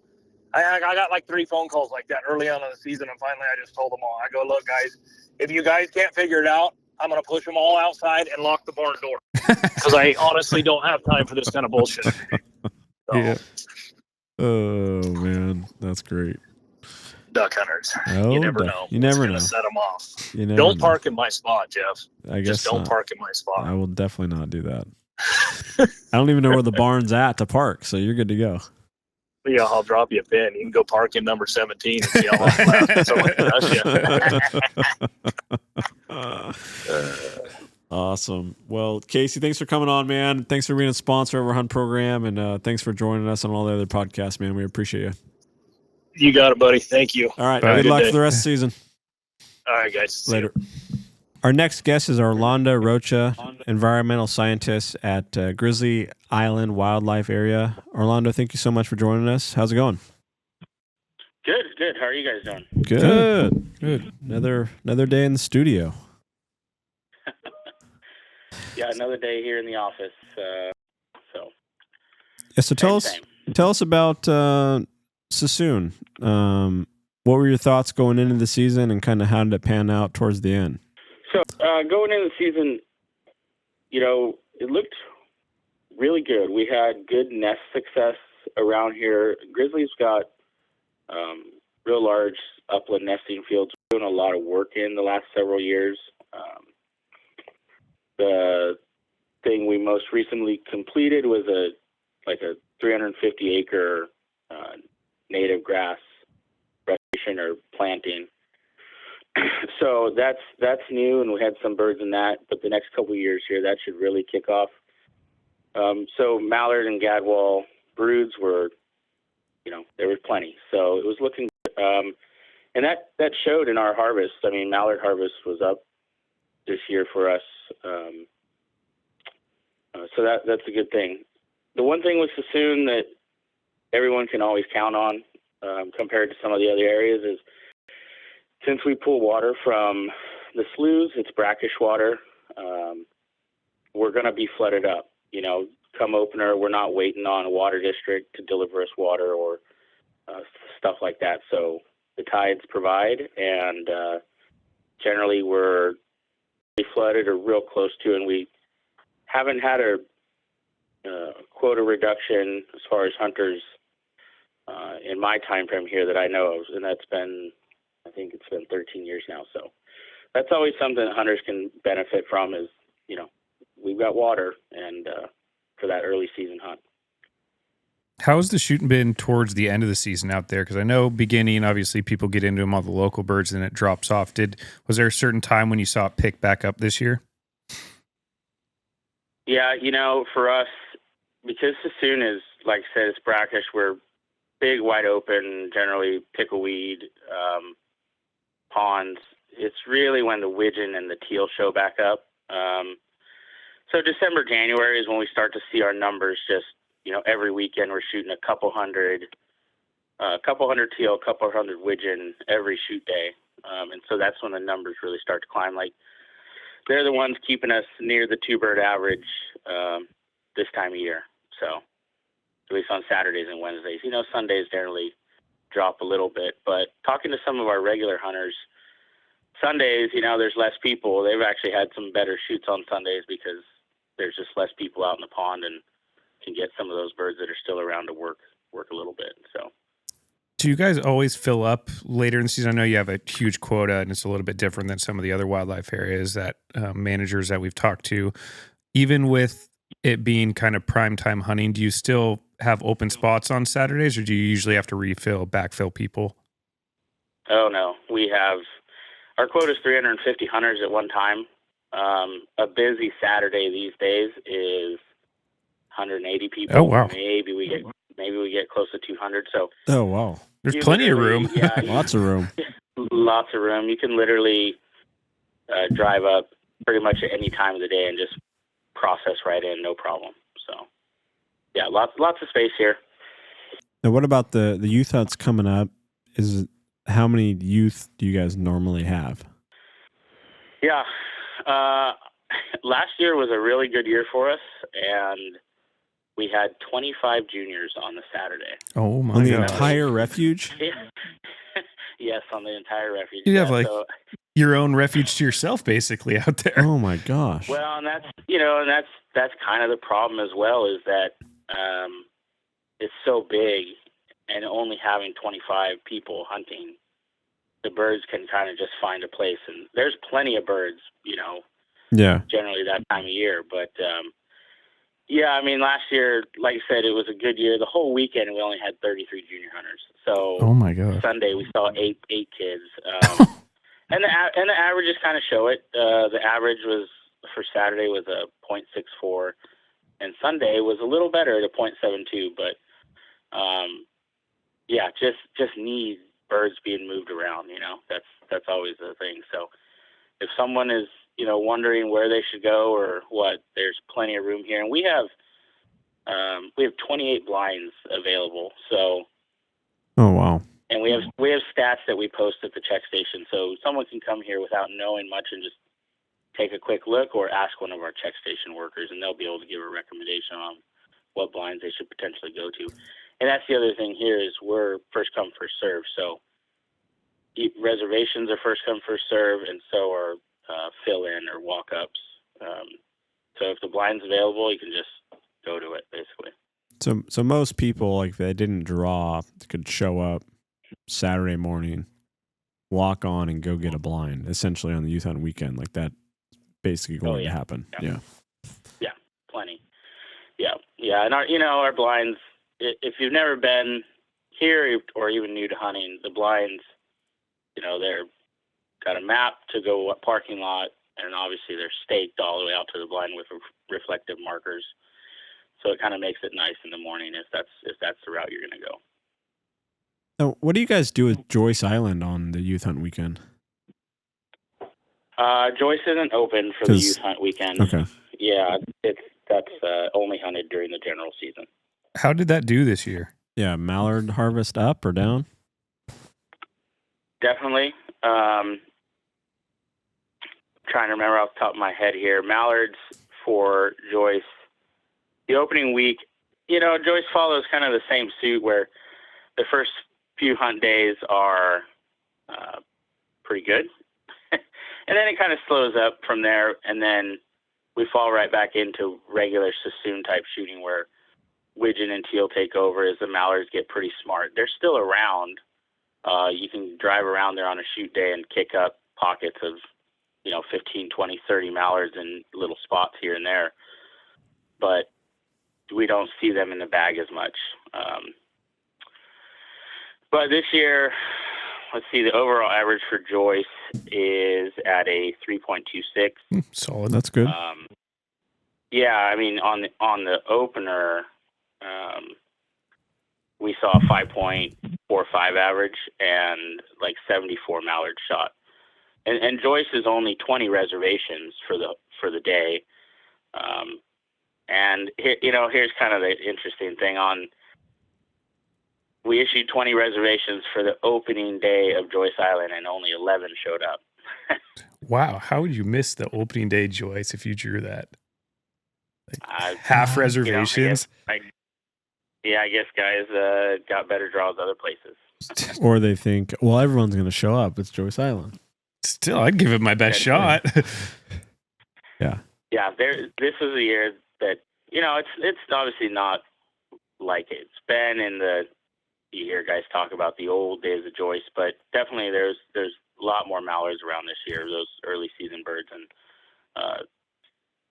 I got like 3 phone calls like that early on in the season, and finally I just told them all. I go, look, guys, if you guys can't figure it out, I'm going to push them all outside and lock the barn door because I honestly don't have time for this kind of bullshit. So. Yeah. Oh, man. That's great. Duck hunters. Oh, you never know. You never know. know. Set them off. You never don't know. park in my spot, Jeff. I guess Just don't not. park in my spot. I will definitely not do that. I don't even know where the barn's at to park, so you're good to go. Yeah, I'll drop you a pin. You can go park in number 17 and see how long left. Someone can rush you. Awesome. Well, Casey, thanks for coming on, man. Thanks for being a sponsor of our hunt program, and thanks for joining us on all the other podcasts, man. We appreciate you. You got it, buddy. Thank you. All right. All right. Good luck day. for the rest of the season. All right, guys. See Later. you. Our next guest is Orlando Rocha, environmental scientist at Grizzly Island Wildlife Area. Orlando, thank you so much for joining us. How's it going? Good. How are you guys doing? Good. Another day in the studio. Yeah, another day here in the office. Yeah, so tell us about Sassoon. What were your thoughts going into the season, and kind of how did it pan out towards the end? So going into the season, it looked really good. We had good nest success around here. Grizzly's got real large upland nesting fields. We're doing a lot of work in the last several years. The thing we most recently completed was a 350-acre native grass restoration or planting. So that's new, and we had some birds in that. But the next couple of years here, that should really kick off. So mallard and gadwall broods were, there was plenty. So it was looking good. And that showed in our harvest. I mean, mallard harvest was up this year for us. So that's a good thing. The one thing with Sassoon that everyone can always count on compared to some of the other areas is since we pull water from the sloughs, it's brackish water. We're going to be flooded up. Come opener, we're not waiting on a water district to deliver us water or stuff like that. So the tides provide, and generally we're flooded or real close to, and we haven't had a quota reduction as far as hunters in my time frame here that I know of, and I think it's been 13 years now. So that's always something that hunters can benefit from is, we've got water and for that early season hunt. How's the shooting been towards the end of the season out there? Because I know beginning, obviously, people get into them, all the local birds, and it drops off. Was there a certain time when you saw it pick back up this year? Yeah, for us, because Sassoon is, like I said, it's brackish, we're big, wide open, generally pickleweed ponds. It's really when the widgeon and the teal show back up. So December, January is when we start to see our numbers just, every weekend we're shooting a couple hundred teal, a couple hundred widgeon every shoot day. And so that's when the numbers really start to climb. Like, they're the ones keeping us near the 2-bird average this time of year. So at least on Saturdays and Wednesdays. Sundays generally drop a little bit. But talking to some of our regular hunters, Sundays, there's less people. They've actually had some better shoots on Sundays because there's just less people out in the pond and can get some of those birds that are still around to work a little bit. So. Do you guys always fill up later in the season? I know you have a huge quota, and it's a little bit different than some of the other wildlife areas that managers that we've talked to. Even with it being kind of prime time hunting, do you still have open spots on Saturdays, or do you usually have to backfill people? Oh, no. We have our quota is 350 hunters at one time. A busy Saturday these days is 180 people. Oh, wow. Maybe we get close to 200. So. Oh, wow. There's plenty of room. Yeah, Lots of room. Lots of room. You can literally drive up pretty much at any time of the day and just process right in, no problem. So, yeah, lots of space here. Now, what about the youth hunts coming up? How many youth do you guys normally have? Yeah, last year was a really good year for us, and we had 25 juniors on the Saturday. Oh my On the gosh. entire refuge? Yeah. Yes, on the entire refuge. You have Yeah, like your own refuge to yourself, basically, out there. Oh my gosh. well, and that's kind of the problem as well, is that it's so big, and only having 25 people hunting, the birds can kind of just find a place, and there's plenty of birds, Yeah. generally that time of year. But yeah, I mean, last year, like I said, it was a good year. The whole weekend, we only had 33 junior hunters. So Oh my god. Sunday we saw eight kids, and the averages kind of show it. The average was for Saturday was a .64, and Sunday was a little better at a .72. But yeah, just need birds being moved around. That's always the thing. So if someone is wondering where they should go or what, there's plenty of room here, and we have 28 blinds available. So. Oh wow. And we have stats that we post at the check station, so someone can come here without knowing much and just take a quick look, or ask one of our check station workers, and they'll be able to give a recommendation on what blinds they should potentially go to. And that's the other thing here, is we're first come first serve. So reservations are first come first serve, and so are fill in or walk ups. So if the blind's available, you can just go to it basically. So most people, like, if they didn't draw, could show up Saturday morning, walk on, and go get a blind, essentially on the youth hunt weekend. Like, that basically going to happen. Yeah. Plenty. Yeah. And our blinds, if you've never been here or even new to hunting, the blinds, they're got a map to go what parking lot, and obviously they're staked all the way out to the blind with reflective markers. So it kind of makes it nice in the morning if that's the route you're going to go. So what do you guys do with Joyce Island on the youth hunt weekend? Joyce isn't open for the youth hunt weekend. Okay. Yeah, that's only hunted during the general season. How did that do this year? Yeah, mallard harvest up or down? Definitely. Trying to remember off the top of my head here. Mallards for Joyce. The opening week, Joyce follows kind of the same suit, where the first few hunt days are pretty good. And then it kind of slows up from there, and then we fall right back into regular sassoon type shooting, where widgeon and teal take over as the mallards get pretty smart. They're still around. You can drive around there on a shoot day and kick up pockets of 15, 20, 30 mallards in little spots here and there. But we don't see them in the bag as much. But this year, let's see, the overall average for Joyce is at a 3.26. Solid. That's good. Yeah, I mean, on the opener, we saw a 5.45 average and like 74 mallard shot. And Joyce is only 20 reservations for the day. And here's kind of the interesting thing we issued 20 reservations for the opening day of Joyce Island, and only 11 showed up. Wow. How would you miss the opening day Joyce if you drew that? Half reservations? I guess guys got better draws other places. Or they think, well, everyone's going to show up. It's Joyce Island. Still, I'd give it my best shot. Yeah. Yeah, this was a year that, it's obviously not like it's been in you hear guys talk about the old days of Joyce, but definitely there's a lot more mallards around this year, those early season birds, and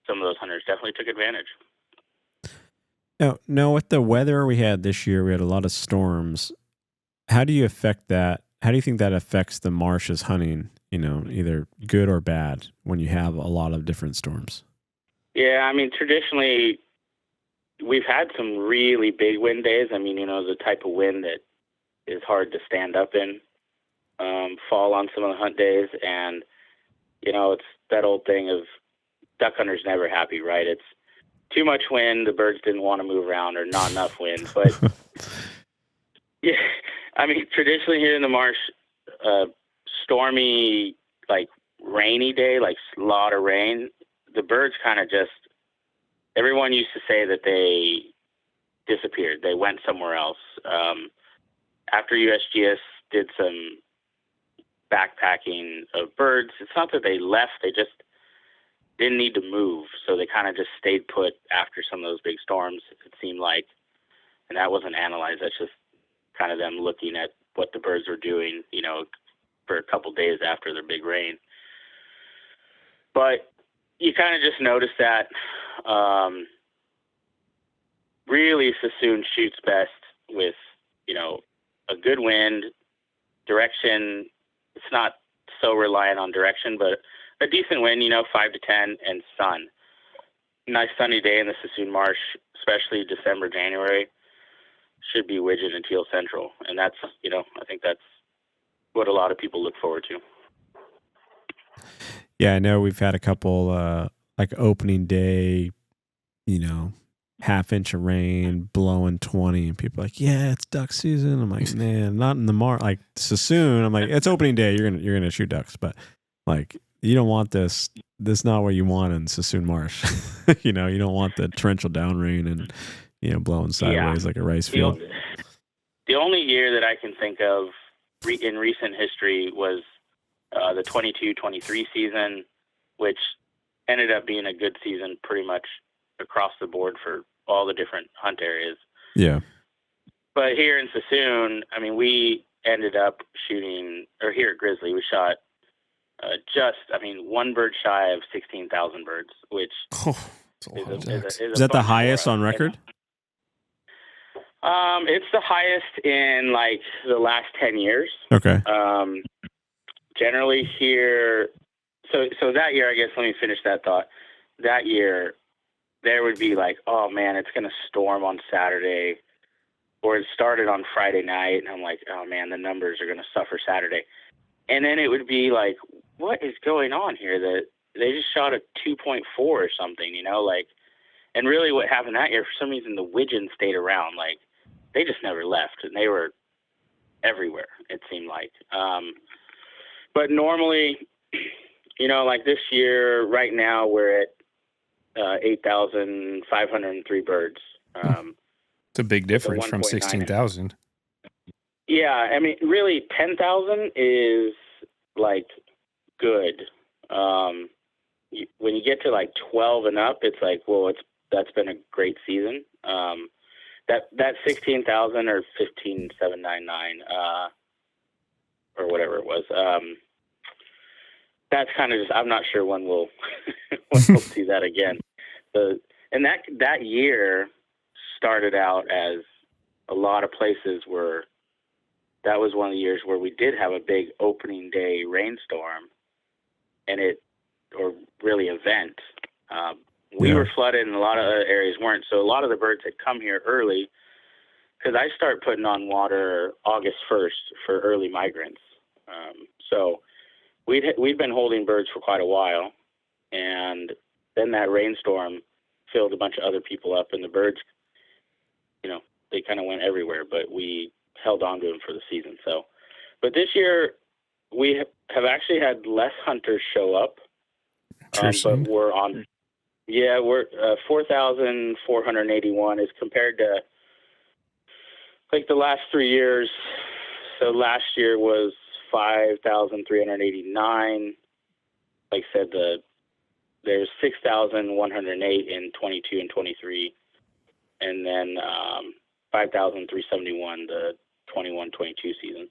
some of those hunters definitely took advantage. Now, with the weather we had this year, we had a lot of storms. How do you affect that? How do you think that affects the marshes hunting, either good or bad, when you have a lot of different storms? Yeah, I mean, traditionally, we've had some really big wind days. I mean, the type of wind that is hard to stand up in, fall on some of the hunt days. And, that old thing of duck hunters never happy, right? It's too much wind, the birds didn't want to move around, or not enough wind. But yeah, I mean, traditionally here in the marsh, stormy, like rainy day, like a lot of rain, the birds kind of just, everyone used to say that they disappeared. They went somewhere else. After USGS did some backpacking of birds, it's not that they left, they just didn't need to move. So they kind of just stayed put after some of those big storms, it seemed like. And that wasn't analyzed. That's just kind of them looking at what the birds were doing, you know, for a couple days after their big rain. But you kind of just notice that really Sassoon shoots best with, you know, a good wind, direction. It's not so reliant on direction, but a decent wind, you know, 5 to 10, and sun. Nice sunny day in the Sassoon Marsh, especially December, January, should be widgeon and teal central. And that's, you know, I think that's what a lot of people look forward to. Yeah, I know we've had a couple like opening day, you know, half inch of rain, blowing 20, and people are like, yeah, it's duck season. I'm like, man, not in the like Sassoon. I'm like, it's opening day. You're gonna shoot ducks, but like, you don't want this. This is not what you want in Sassoon Marsh. You know, you don't want the torrential down rain and, you know, blowing sideways like a rice field. The only year that I can think of in recent history was the 22-23 season, which ended up being a good season pretty much across the board for all the different hunt areas. Yeah. But here in Sassoon, I mean, we ended up shooting, or here at Grizzly, we shot one bird shy of 16,000 birds, which is that the highest on record? It's the highest in like the last 10 years. Okay. Generally here, so that year, I guess, let me finish that thought. That year, there would be like, oh man, it's going to storm on Saturday, or it started on Friday night. And I'm like, oh man, the numbers are going to suffer Saturday. And then it would be like, what is going on here? That they just shot a 2.4 or something, you know, like, and really what happened that year, for some reason, the widgeon stayed around. Like, they just never left, and they were everywhere, it seemed like. But normally, you know, like this year, right now, we're at 8,503 birds. It's a big difference from 16,000. Yeah, I mean, really, 10,000 is like good. When you get to like 12 and up, it's like, well, that's been a great season. That 16,000 or 15,799 or whatever it was. That's kind of just, I'm not sure when we'll see that again. And that year started out as a lot of places were. That was one of the years where we did have a big opening day rainstorm, or really event. We were flooded, and a lot of other areas weren't. So a lot of the birds had come here early, because I start putting on water August 1st for early migrants. So we'd been holding birds for quite a while, and then that rainstorm filled a bunch of other people up, and the birds, you know, they kind of went everywhere, but we held on to them for the season. So, but this year we have actually had less hunters show up, but we're 4,481 is compared to like the last 3 years. So last year was 5,389. Like I said, there's 6,108 in 22 and 23, and then 5,371 the 21-22 season.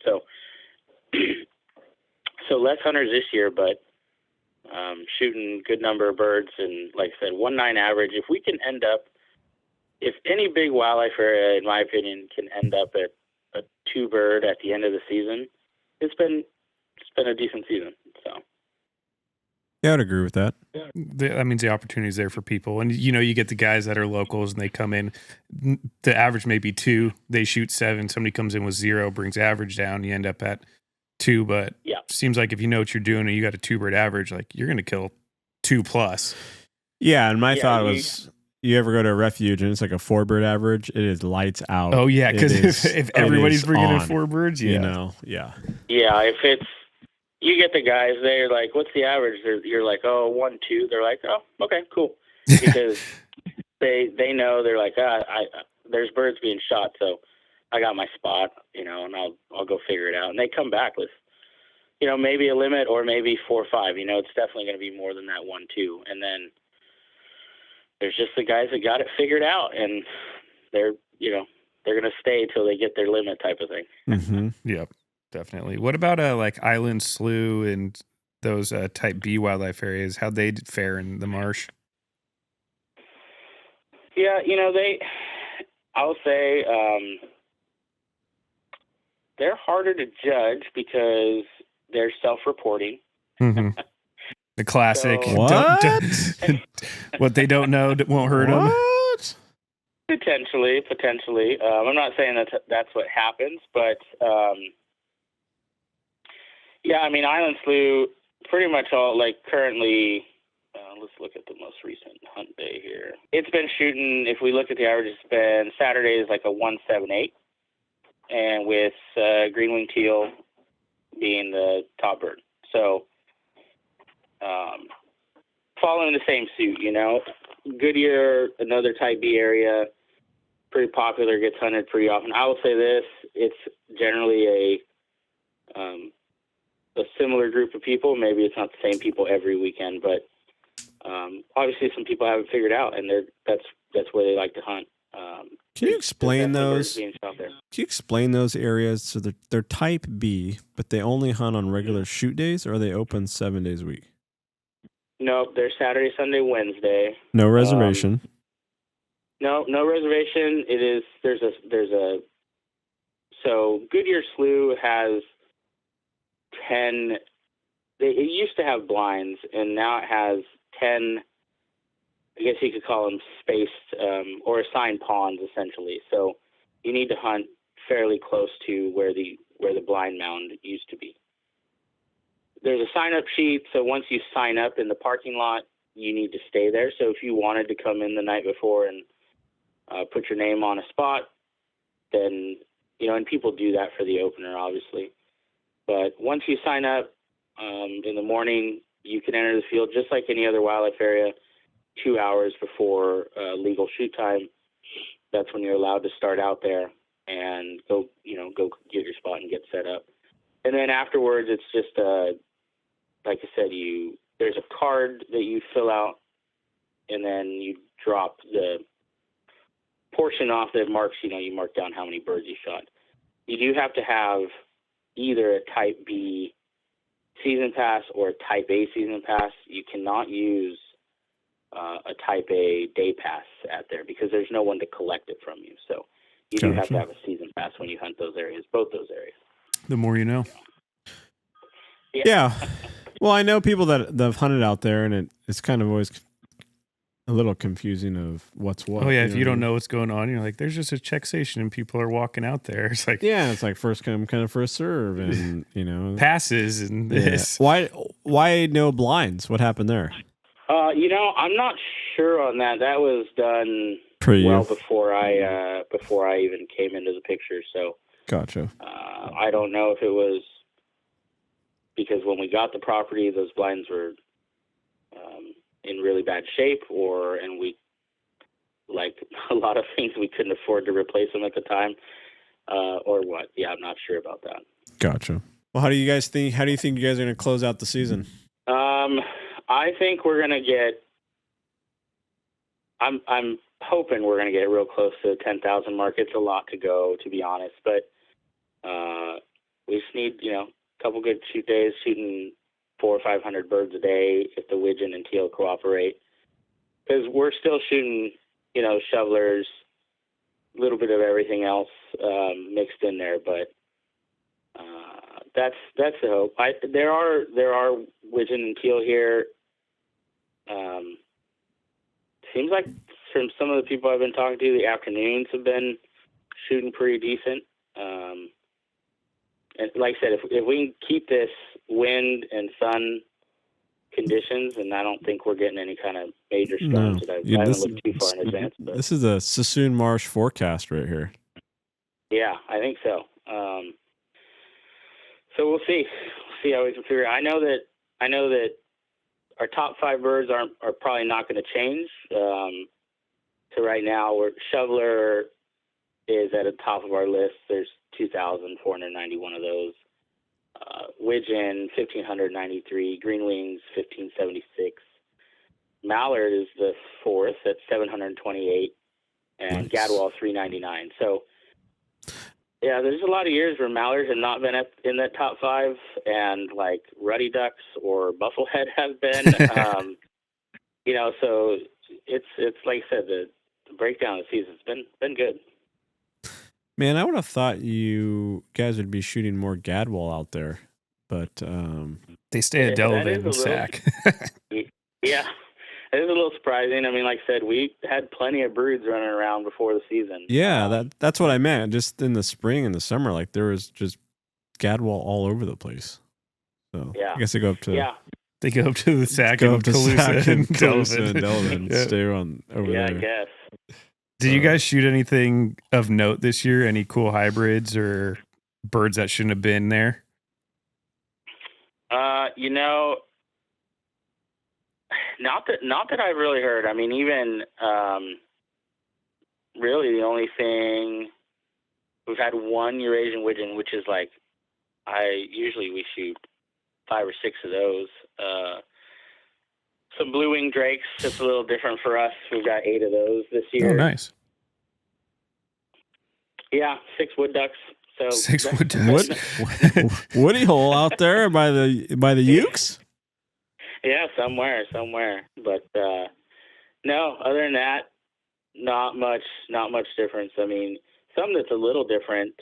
So less hunters this year, but shooting good number of birds, and like I said, 1.9 average. If we can end up, if any big wildlife area, in my opinion, can end up at a 2 bird at the end of the season, it's been a decent season. So yeah, I'd agree with that. That means the opportunity is there for people, and you know, you get the guys that are locals and they come in. The average may be 2, they shoot 7. Somebody comes in with 0, brings average down. You end up at 2, but seems like if you know what you're doing and you got a 2 bird average, like you're going to kill 2+. Yeah, and my Yeah, thought was, you ever go to a refuge and it's like a 4-bird average? It is lights out. Oh yeah, because It is- if it everybody's is bringing in on, 4 birds, you know, yeah. Yeah, if it's you get the guys, they're like, "What's the average?" You're like, "Oh, 1, 2." They're like, "Oh, okay, cool," because they know they're like, there's birds being shot, so I got my spot, and I'll go figure it out. And they come back with, maybe a limit or maybe 4 or 5. It's definitely going to be more than that 1, 2. And then there's just the guys that got it figured out, and they're going to stay till they get their limit type of thing. Mm-hmm. Yep, definitely. What about like Island Slough and those type B wildlife areas? How'd they fare in the marsh? Yeah, I'll say they're harder to judge because they're self-reporting. Mm-hmm. The classic. So- What? What they don't know won't hurt them. What? Potentially. I'm not saying that's what happens, but yeah, I mean, Island Slough, pretty much all, like, currently, let's look at the most recent hunt day here. It's been shooting, if we look at the average, it's been Saturday is like a 178, and with green-winged teal being the top bird. So, following the same suit, Goodyear, another type B area, pretty popular, gets hunted pretty often. I will say this, it's generally a similar group of people. Maybe it's not the same people every weekend, but obviously some people have it figured out, and that's where they like to hunt. Can you explain those? Being shot there. Can you explain those areas? So they're type B, but they only hunt on regular shoot days, or are they open 7 days a week? No, they're Saturday, Sunday, Wednesday. No reservation. No reservation. So Goodyear Slough has 10. It used to have blinds, and now it has 10. I guess you could call them spaced or assigned ponds, essentially. So you need to hunt fairly close to where the blind mound used to be. There's a sign-up sheet, so once you sign up in the parking lot, you need to stay there. So if you wanted to come in the night before and put your name on a spot, then, and people do that for the opener, obviously. But once you sign up in the morning, you can enter the field just like any other wildlife area 2 hours before legal shoot time. That's when you're allowed to start out there and go get your spot and get set up. And then afterwards, it's just, like I said, there's a card that you fill out, and then you drop the portion off that marks, you mark down how many birds you shot. You do have to have either a type B season pass or a type A season pass. You cannot use a type A day pass at there because there's no one to collect it from you. So you do have to have a season pass when you hunt those areas, both those areas. The more you know. Yeah. Well, I know people that have hunted out there, and it's kind of always a little confusing of what's what. Oh yeah, if you don't know what's going on, you're like, there's just a check station and people are walking out there. It's like, yeah, it's like first come, kind of first serve, and passes and this. Why no blinds? What happened there? I'm not sure on that. That was done before I even came into the picture. So gotcha. I don't know if it was because when we got the property, those blinds were in really bad shape, and we, like a lot of things, we couldn't afford to replace them at the time, or what. Yeah, I'm not sure about that. Gotcha. Well, how do you think you guys are going to close out the season? I think we're going to get, I'm hoping we're going to get real close to the 10,000 mark. It's a lot to go, to be honest, but we just need, a couple good shoot days, shooting 400 or 500 birds a day if the widgeon and teal cooperate. Because we're still shooting, shovelers, a little bit of everything else mixed in there, but that's the hope. There are widgeon and teal here. Seems like from some of the people I've been talking to, the afternoons have been shooting pretty decent. And like I said, if we can keep this wind and sun conditions, and I don't think we're getting any kind of major No. storms. I Yeah, haven't this- looked too far in advance. But This is a Sassoon Marsh forecast right here. yeah, I think so. So we'll see. See how we can figure it out. I know that our top 5 birds are probably not going to change. So right now, shoveler is at the top of our list. There's 2,491 of those. Widgeon, 1,593. Green wings, 1,576. Mallard is the 4th at 728, and Nice. Gadwall 399. So, yeah, there's a lot of years where mallards have not been in that top 5, and like ruddy ducks or bufflehead have been. So it's like I said, the breakdown of the season's been good. Man, I would have thought you guys would be shooting more Gadwall out there, but They stay at That Delavan is a and little- Sac. Yeah, it is a little surprising. I mean, like I said, we had plenty of broods running around before the season. yeah, that's what I meant. Just in the spring and the summer, like there was just Gadwall all over the place. So Yeah. I guess they go up to They go up to the Sac go and up to Calusa Sac and Calusa and Delavan. Delavan, Yeah. stay on over Yeah, I there. guess. Did you guys shoot anything of note this year? Any cool hybrids or birds that shouldn't have been there? Not that I've really heard. I mean, even really the only thing we've had one Eurasian widgeon, which is like we shoot 5 or 6 of those. Some blue wing drakes. It's a little different for us. We've got 8 of those this year. Oh, nice. Yeah, 6 wood ducks. So 6 wood ducks. Woody hole out there by the Ukes? Yeah, somewhere. But no, other than that, not much difference. I mean, some that's a little different,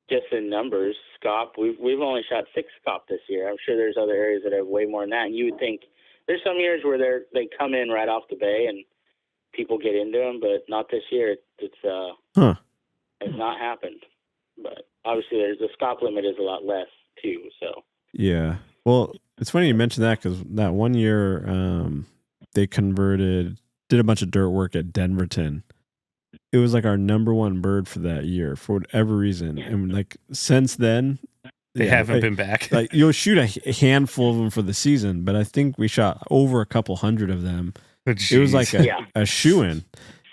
just in numbers. Scop, we've only shot 6 scop this year. I'm sure there's other areas that have way more than that. And you would think there's some years where they come in right off the bay and people get into them, but not this year. It's not happened. But obviously, the scop limit is a lot less too. So Yeah. Well, it's funny you mentioned that because that one year they did a bunch of dirt work at Denverton. It was like our number 1 bird for that year for whatever reason. And like since then, They haven't been back. Like you'll shoot a handful of them for the season, but I think we shot over a couple hundred of them. It was like a shoo-in.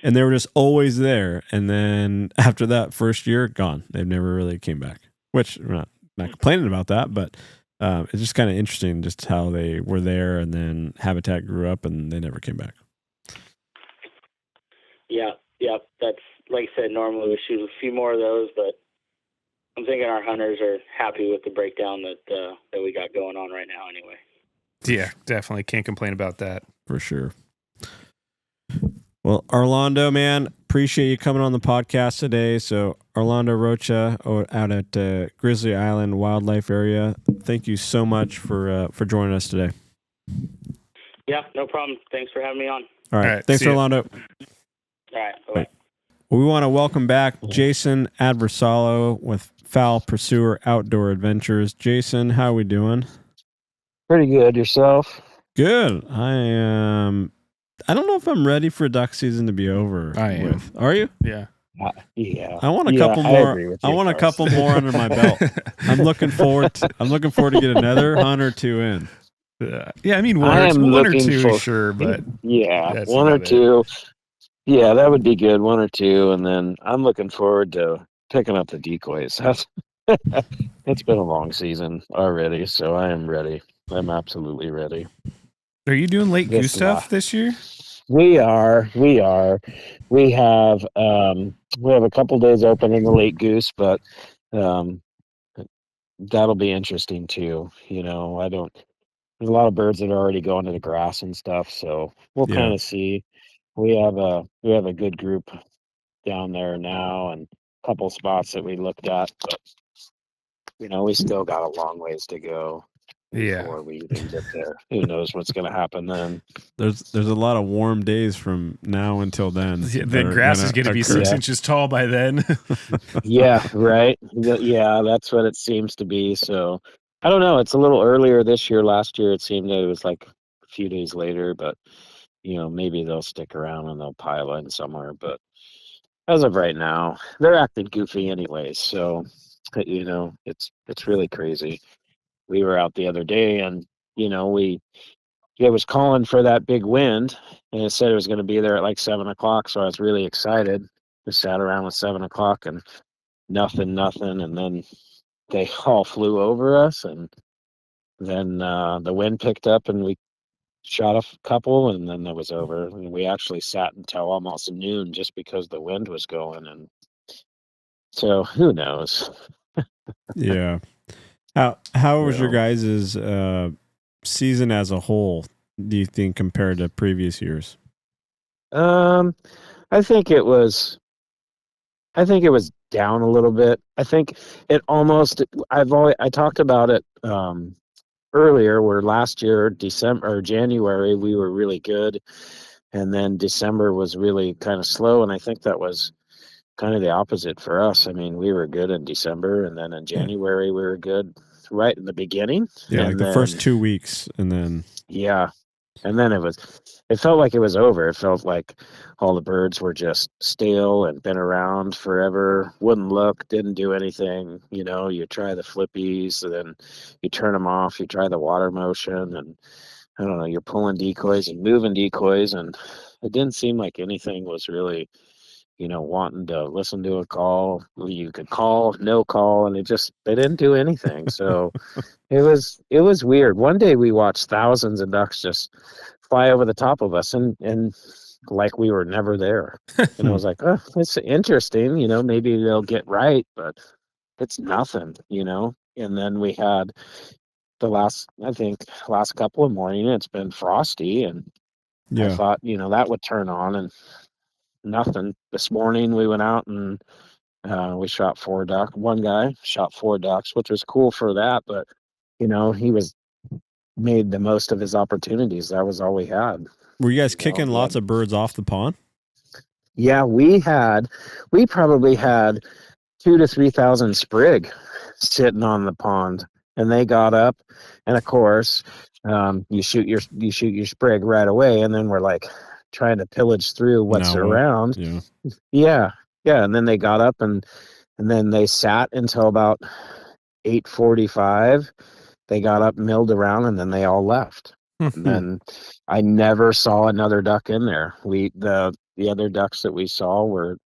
And they were just always there. And then after that first year, gone. They've never really came back. Which we're not complaining about that, but it's just kind of interesting just how they were there and then habitat grew up and they never came back. Yeah. That's like I said. Normally we shoot a few more of those, but I'm thinking our hunters are happy with the breakdown that we got going on right now. Anyway. Yeah, definitely can't complain about that. For sure. Well, Orlando, man, appreciate you coming on the podcast today. So, Orlando Rocha out at Grizzly Island Wildlife Area. Thank you so much for joining us today. Yeah, no problem. Thanks for having me on. All right. Thanks, see ya. Orlando. All right. Bye-bye. Well, we want to welcome back Jason Adversalo with Fowl Pursuer Outdoor Adventures. Jason, how are we doing? Pretty good. Yourself? Good. I don't know if I'm ready for duck season to be over. I am. Are you? Yeah. Yeah. I want a Yeah, couple I more. agree with I you, want a Carson. couple more under my belt. I'm looking forward to get another hunt or 2 in. Yeah, I mean, I am one or looking 2, for- sure, but Yeah, That's 1 or about it. 2. Yeah, that would be good. 1 or 2, and then I'm looking forward to picking up the decoys. It's been a long season already, so I am ready. I'm absolutely ready. are you doing late Yes, goose stuff this year? We are. We have a couple days open in the late goose, but that'll be interesting too. There's a lot of birds that are already going to the grass and stuff, so we'll Yeah. kind of see. We have a good group down there now, and a couple spots that we looked at, but we still got a long ways to go Yeah. before we even get there. Who knows what's going to happen then? There's a lot of warm days from now until then. The that are grass gonna is going to be occur. 6 Yeah. inches tall by then. Yeah, right. Yeah, that's what it seems to be. So I don't know. It's a little earlier this year. Last year, it seemed that it was like a few days later, but maybe they'll stick around and they'll pile in somewhere. But as of right now, they're acting goofy anyways. So, it's really crazy. We were out the other day, and it was calling for that big wind, and it said it was going to be there at like 7 o'clock. So I was really excited. We sat around at 7 o'clock and nothing, and then they all flew over us, and then the wind picked up, and we shot a couple, and then it was over. And we actually sat until almost noon just because the wind was going, and so who knows? Yeah. How was your Yeah. guys' season as a whole, do you think, compared to previous years? I think it was down a little bit. I think it almost. I talked about it earlier, where last year December or January we were really good, and then December was really kind of slow, and I think that was kind of the opposite for us. I mean, we were good in December, and then in January we were good right in the beginning, Yeah, like and the first then 2 weeks, and then yeah, and then it felt like it was over. It felt like all the birds were just stale and been around forever, wouldn't look, didn't do anything. You try the flippies, and then you turn them off, you try the water motion, and I don't know, you're pulling decoys and moving decoys, and it didn't seem like anything was really, wanting to listen to a call. You could call, no call, and they didn't do anything. So it was weird. One day we watched thousands of ducks just fly over the top of us, and like we were never there. And I was like, oh, it's interesting. Maybe they'll get right, but it's nothing. And then we had I think last couple of mornings, it's been frosty, and I yeah. thought, that would turn on, and nothing. This morning we went out and we shot 4 ducks. One guy shot 4 ducks, which was cool for that, but he was made the most of his opportunities. That was all we had. Were you guys You know, kicking we lots had, of birds off the pond? yeah, we probably had 2,000 to 3,000 sprig sitting on the pond, and they got up, and of course, you shoot your sprig right away, and then we're like trying to pillage through what's Now what? around. Yeah. Yeah, yeah, and then they got up, and then they sat until about 8:45. They got up, milled around, and then they all left. And then I never saw another duck in there. The other ducks that we saw were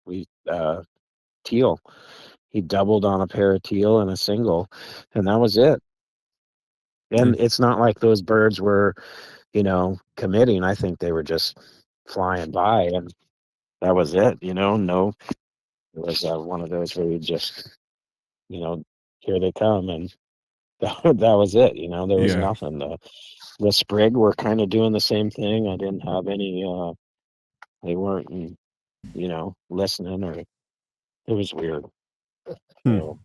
teal. He doubled on a pair of teal and a single, and that was it. And it's not like those birds were, committing. I think they were just flying by, and that was it. No, it was one of those where you just, here they come, and that was it. There was Yeah. nothing. The sprig were kind of doing the same thing. I didn't have any. They weren't, listening, or it was weird. So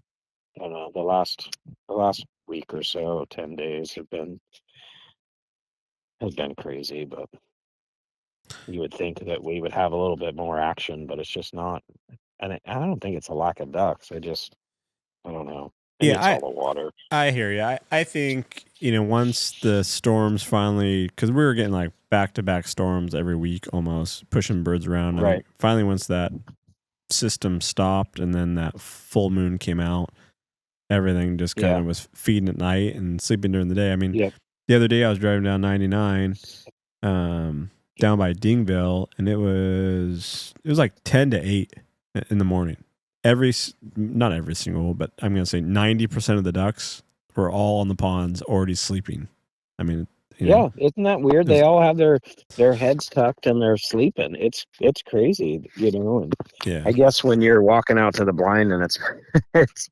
I don't know. The last week or so, 10 days has been crazy. But you would think that we would have a little bit more action, but it's just not. And I don't think it's a lack of ducks. I don't know. Maybe it's all the water. I hear you. I think, once the storms finally, because we were getting like back-to-back storms every week almost, pushing birds around. I Right. think finally, once that system stopped and then that full moon came out, everything just kind of was feeding at night and sleeping during the day. I mean, the other day I was driving down 99 down by Dingville, and it was like 10 to 8 in the morning. Not every single, but I'm going to say 90% of the ducks were all on the ponds already sleeping. I mean, isn't that weird? They all have their heads tucked and they're sleeping. It's crazy, And yeah. I guess when you're walking out to the blind and it's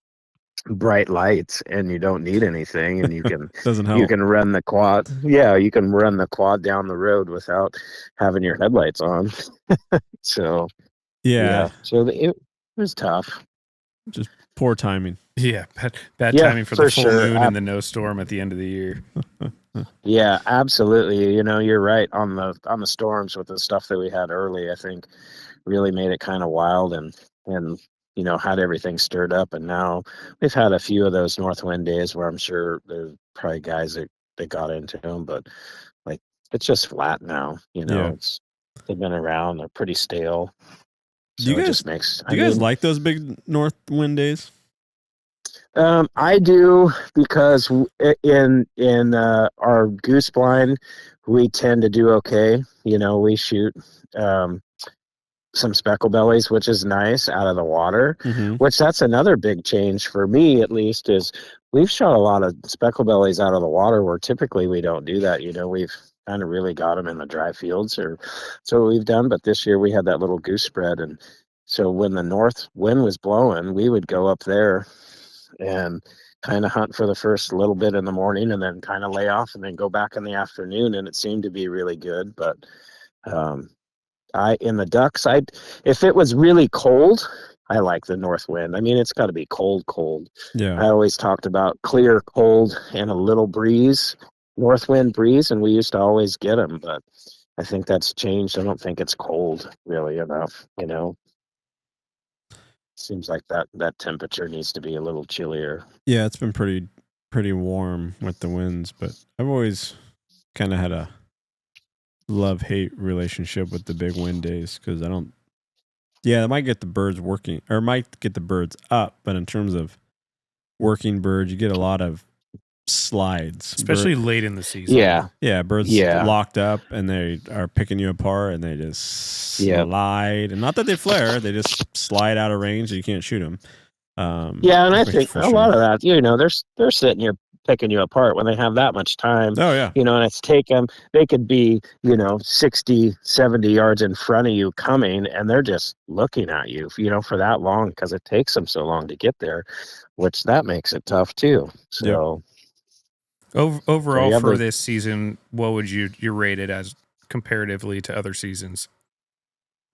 bright lights and you don't need anything, and you can Doesn't help. you can run the quad. Yeah, you can run the quad down the road without having your headlights on. So so it was tough. Just poor timing. Yeah, bad timing for the full sure. moon and the no storm at the end of the year. Yeah, absolutely. You're right on the storms with the stuff that we had early. I think really made it kind of wild, and had everything stirred up. And now we've had a few of those north wind days where I'm sure there's probably guys that got into them, but like it's just flat now. Yeah. They've been around. They're pretty stale. Do you So it guys just makes. do you guys like those big north wind days? I do, because in our goose blind, we tend to do okay. We shoot some speckle bellies, which is nice, out of the water. Mm-hmm. Which that's another big change for me, at least, is we've shot a lot of speckle bellies out of the water where typically we don't do that. We've kind of really got them in the dry fields, or so what we've done. But this year we had that little goose spread, and so when the north wind was blowing, we would go up there and kind of hunt for the first little bit in the morning, and then kind of lay off, and then go back in the afternoon, and it seemed to be really good. But in the ducks, if it was really cold, I like the north wind. I mean, it's got to be cold. Yeah. I always talked about clear, cold, and a little breeze, north wind breeze, and we used to always get them. But I think that's changed. I don't think it's cold really enough. Seems like that temperature needs to be a little chillier. Yeah, it's been pretty warm with the winds, but I've always kind of had a love-hate relationship with the big wind days, because it might get the birds working, or might get the birds up, but in terms of working birds, you get a lot of slides, especially late in the season. Yeah, birds locked up, and they are picking you apart, and they just slide. And not that they flare, they just slide out of range, so you can't shoot them. And I think a lot of that, they're sitting here picking you apart when they have that much time. Oh, yeah. And it's they could be, 60, 70 yards in front of you coming, and they're just looking at you, for that long, because it takes them so long to get there, which that makes it tough too. So overall for this season, what would you rate it as comparatively to other seasons?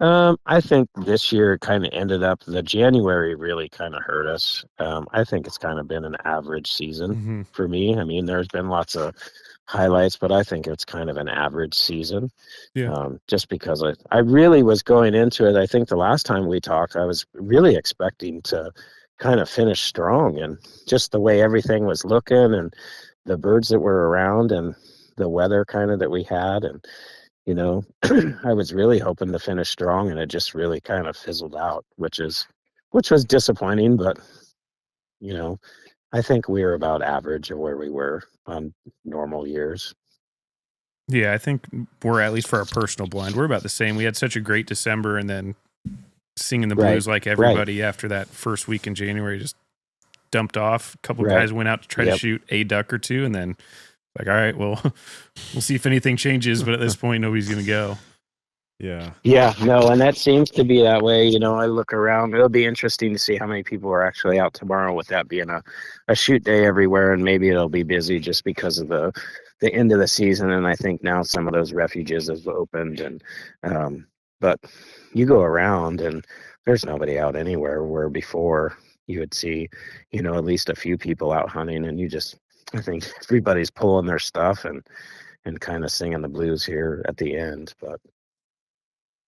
I think this year kind of ended up, the January really kind of hurt us. I think it's kind of been an average season for me. I mean, there's been lots of highlights, but I think it's kind of an average season. Yeah. Just because I really was going into it. I think the last time we talked, I was really expecting to kind of finish strong, and just the way everything was looking, and the birds that were around, and the weather kind of that we had, and I was really hoping to finish strong, and it just really kind of fizzled out, which was disappointing. But I think we were about average of where we were on normal years. Yeah, I think we're, at least for our personal blind, we're about the same. We had such a great December, and then singing the blues like everybody after that first week in January just dumped off. A couple guys went out to try to shoot a duck or two, and then all right, well, we'll see if anything changes, but at this point, nobody's going to go. Yeah. Yeah, no, and that seems to be that way. I look around. It'll be interesting to see how many people are actually out tomorrow, with that being a shoot day everywhere, and maybe it'll be busy just because of the end of the season. And I think now some of those refuges have opened, and but you go around and there's nobody out anywhere, where before you would see, at least a few people out hunting, and I think everybody's pulling their stuff and kind of singing the blues here at the end. But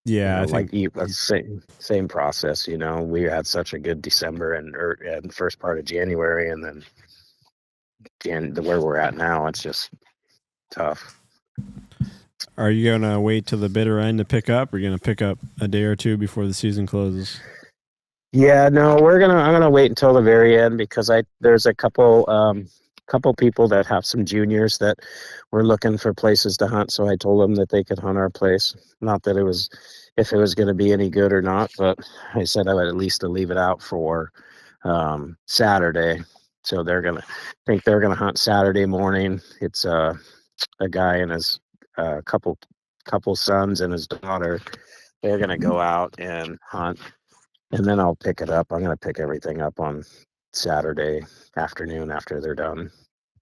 yeah, I think same process. We had such a good December and first part of January, and then where we're at now, it's just tough. Are you gonna wait till the bitter end to pick up? Or are you gonna pick up a day or two before the season closes? Yeah, no, I'm gonna wait until the very end, because there's a couple people that have some juniors that were looking for places to hunt, so I told them that they could hunt our place. Not that if it was going to be any good or not, but I said I would at least leave it out for Saturday. So they're gonna hunt Saturday morning. It's a guy and his couple sons and his daughter. They're gonna go out and hunt, and then I'll pick it up. I'm gonna pick everything up on Saturday afternoon after they're done.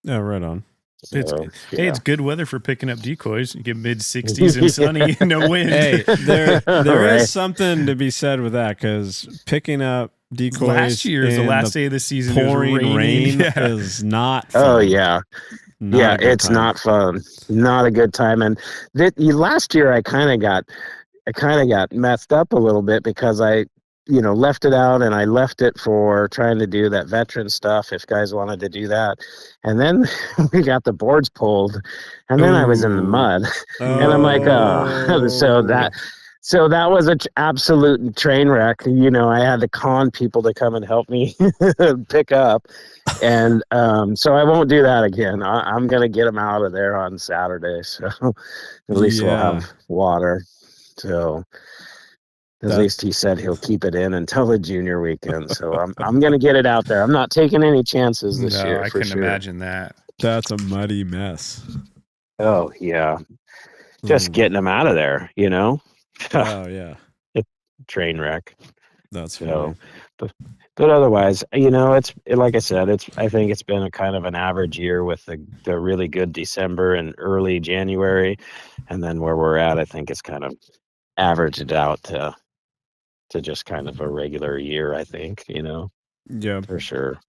Yeah, right on. Hey, it's good weather for picking up decoys. You get mid-60s and sunny, no wind. Hey, there is something to be said with that, because picking up decoys last year is the last day of the season. Pouring rain is not fun. Oh yeah. It's time. Not fun. Not a good time. And last year I kind of got messed up a little bit, because I left it out, and I left it for trying to do that veteran stuff if guys wanted to do that. And then we got the boards pulled, and then I was in the mud. And I'm like, oh, so that was an absolute train wreck. I had to con people to come and help me pick up. And so I won't do that again. I'm going to get them out of there on Saturday. So at least we'll have water. So at least he said he'll keep it in until the junior weekend. So I'm going to get it out there. I'm not taking any chances this year. I can imagine that. That's a muddy mess. Oh, yeah. Just getting them out of there, Oh, yeah. Train wreck. That's funny. But otherwise, it's like I said, I think it's been a kind of an average year with the really good December and early January, and then where we're at, I think it's kind of averaged out to just kind of a regular year. I think, yeah, for sure.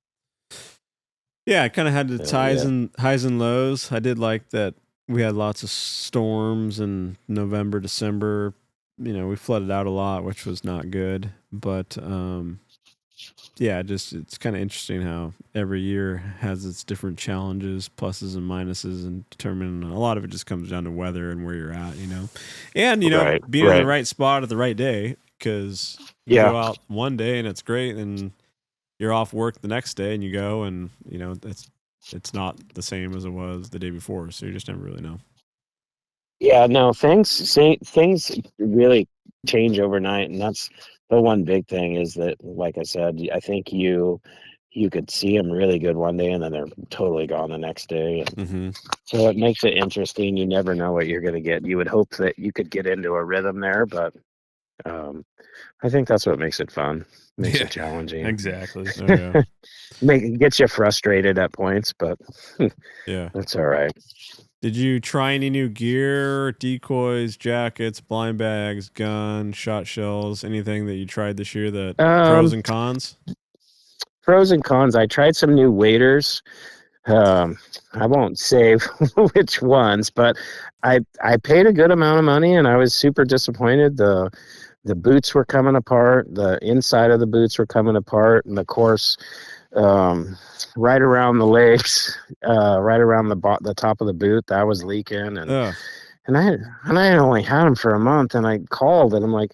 Yeah, I kind of had the highs and lows. I did like that we had lots of storms in November, December. We flooded out a lot, which was not good. But it's kind of interesting how every year has its different challenges, pluses and minuses, and determining a lot of it just comes down to weather and where you're at, and being in the right spot at the right day, because you go out one day and it's great, and you're off work the next day and you go and it's not the same as it was the day before, so you just never really know. Yeah, no, things really change overnight, and that's the one big thing is that, like I said, I think you could see them really good one day and then they're totally gone the next day. So it makes it interesting. You never know what you're going to get. You would hope that you could get into a rhythm there, but I think that's what makes it fun. Makes it challenging. Exactly. It gets you frustrated at points, but that's all right. Did you try any new gear, decoys, jackets, blind bags, gun, shot shells, anything that you tried this year that pros and cons? Pros and cons. I tried some new waders. I won't say which ones, but I paid a good amount of money and I was super disappointed. The boots were coming apart. The inside of the boots were coming apart, and of course, right around the legs, right around the top of the boot, that was leaking, and I had only had them for a month, and I called, and I'm like,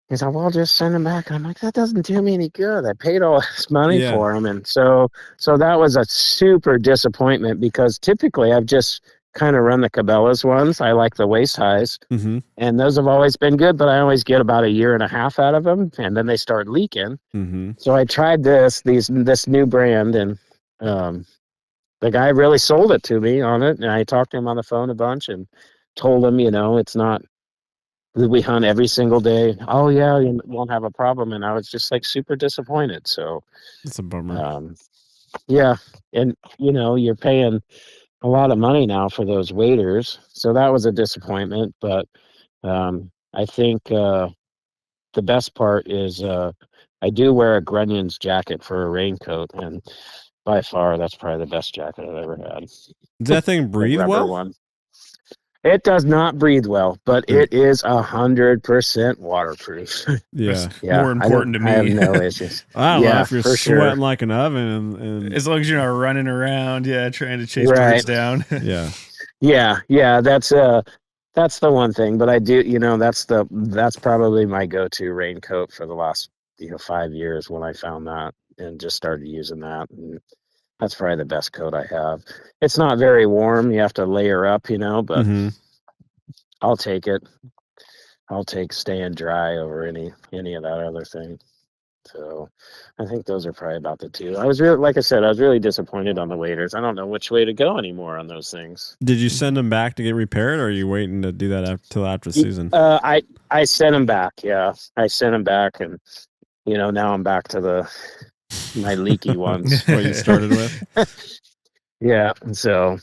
he's like, well, just send them back. And I'm like, that doesn't do me any good. I paid all this money for them, and so that was a super disappointment because typically I've just kind of run the Cabela's ones. I like the waist highs, and those have always been good, but I always get about a year and a half out of them, and then they start leaking. So I tried this new brand, and the guy really sold it to me on it, and I talked to him on the phone a bunch and told him, it's not that we hunt every single day. Oh yeah, you won't have a problem, and I was just like super disappointed. So it's a bummer. Yeah, and you're paying a lot of money now for those waders, so that was a disappointment. But I think the best part is I do wear a Grunion's jacket for a raincoat, and by far that's probably the best jacket I've ever had. Does that thing breathe well? One. It does not breathe well, but it is 100% waterproof. Yeah, more important to me. I have no issues. I don't know if you're sweating like an oven, and as long as you're not running around, trying to chase birds down. yeah. That's the one thing. But I do, that's probably my go-to raincoat for the last 5 years when I found that and just started using that. And that's probably the best coat I have. It's not very warm. You have to layer up, but I'll take it. I'll take staying dry over any of that other thing. So I think those are probably about the two. I was really disappointed on the waders. I don't know which way to go anymore on those things. Did you send them back to get repaired, or are you waiting to do that until after the season? I sent them back. Yeah, I sent them back, and now I'm back to my leaky ones. What you started with. Yeah, so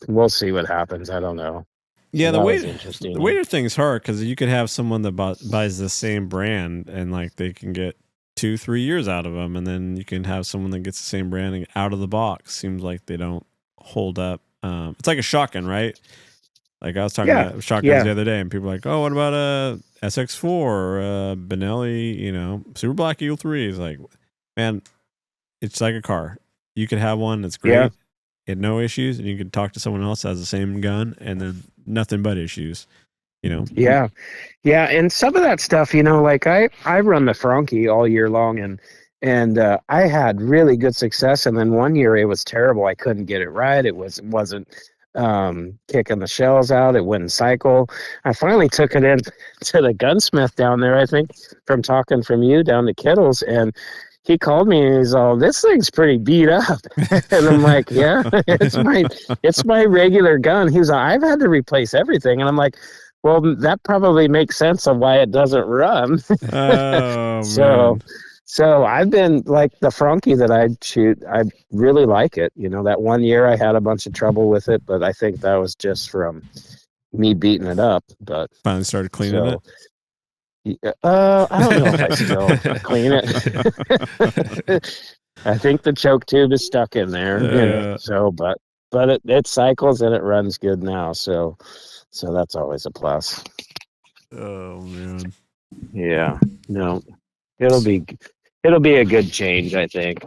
we'll see what happens. I don't know. Yeah, the wader thing is hard because you could have someone that buys the same brand and they can get 2-3 years out of them, and then you can have someone that gets the same brand and out of the box. Seems like they don't hold up. It's like a shotgun, right? Like I was talking about shotguns the other day, and people were like, "Oh, what about a SX4 or a Benelli, Super Black Eagle 3?" It's like, man, it's like a car. You could have one that's great, get no issues, and you could talk to someone else that has the same gun, and then nothing but issues. Yeah, and some of that stuff, like I run the Franke all year long, and I had really good success, and then one year it was terrible. I couldn't get it right. It wasn't kicking the shells out. It wouldn't cycle. I finally took it in to the gunsmith down there, I think, from talking from you down to Kittles, and he called me and he's all, "This thing's pretty beat up." And I'm like, "Yeah, it's my regular gun." He was like, "I've had to replace everything." And I'm like, "Well, that probably makes sense of why it doesn't run." Oh, so man. so I've been like the Franke that I shoot, I really like it. That one year I had a bunch of trouble with it, but I think that was just from me beating it up. But Finally started cleaning it. I don't know if I still clean it. I think the choke tube is stuck in there. But it cycles and it runs good now. So that's always a plus. Oh man. Yeah. No. It'll be a good change, I think.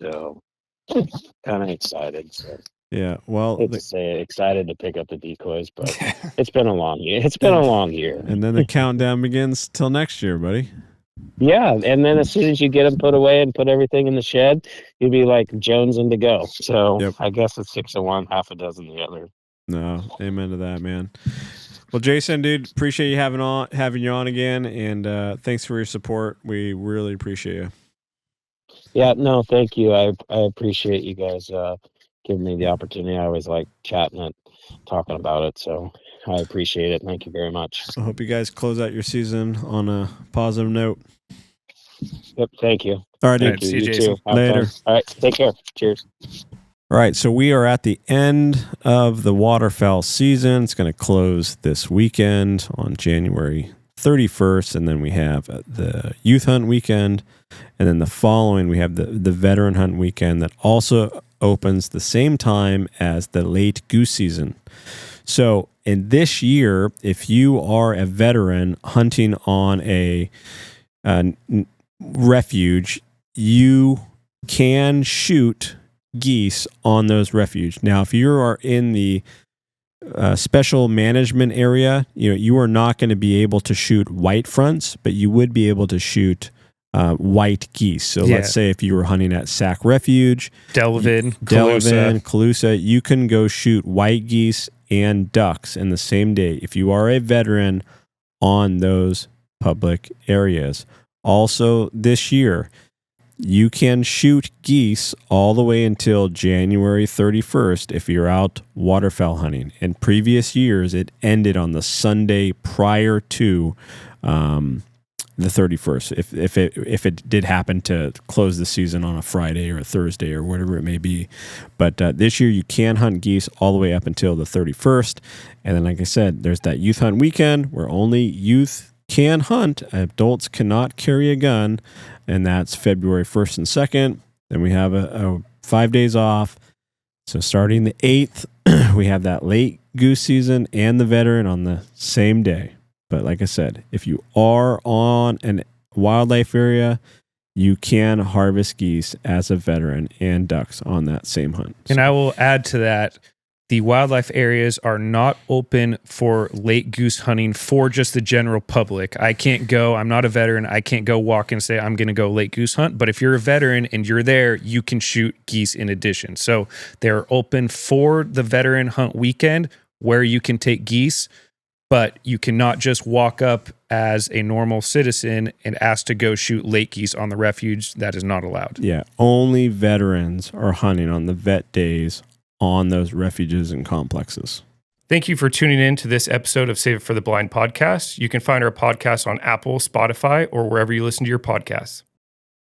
So kind of excited. So yeah. Well, hate to say excited to pick up the decoys, but it's been a long year. It's been a long year. And then the countdown begins till next year, buddy. Yeah, and then as soon as you get them put away and put everything in the shed, you'll be like jonesing to go. So I guess it's 6 of one, half a dozen the other. No, amen to that, man. Well, Jason, dude, appreciate you having you on again, and thanks for your support. We really appreciate you. Yeah, no, thank you. I appreciate you guys giving me the opportunity. I always like chatting and talking about it, so I appreciate it. Thank you very much. I hope you guys close out your season on a positive note. Yep, thank you. All right, thank dude. you. See you, You Jason. too. Have Later. fun. All right, take care. Cheers. All right, so we are at the end of the waterfowl season. It's going to close this weekend on January 31st, and then we have the youth hunt weekend, and then the following we have the veteran hunt weekend that also opens the same time as the late goose season. So in this year, if you are a veteran hunting on a refuge, you can shoot geese on those refuge. Now, if you are in the special management area, you are not going to be able to shoot white fronts, but you would be able to shoot white geese. So let's say if you were hunting at Sac Refuge, Delavan, Calusa, you can go shoot white geese and ducks in the same day if you are a veteran on those public areas. Also this year, you can shoot geese all the way until January 31st if you're out waterfowl hunting. In previous years, it ended on the Sunday prior to the 31st. If it did happen to close the season on a Friday or a Thursday or whatever it may be. But this year, you can hunt geese all the way up until the 31st. And then, like I said, there's that youth hunt weekend where only youth can hunt. Adults cannot carry a gun. And that's February 1st and 2nd. Then we have a 5 days off. So starting the 8th, we have that late goose season and the veteran on the same day. But like I said, if you are on a wildlife area, you can harvest geese as a veteran and ducks on that same hunt. And I will add to that, the wildlife areas are not open for late goose hunting for just the general public. I can't go, I'm not a veteran, I can't go walk and say I'm going to go late goose hunt. But if you're a veteran and you're there, you can shoot geese in addition. So they're open for the veteran hunt weekend where you can take geese, but you cannot just walk up as a normal citizen and ask to go shoot late geese on the refuge. That is not allowed. Yeah, only veterans are hunting on the vet days on those refuges and complexes. Thank you for tuning in to this episode of Save It for the Blind podcast. You can find our podcast on Apple, Spotify, or wherever you listen to your podcasts.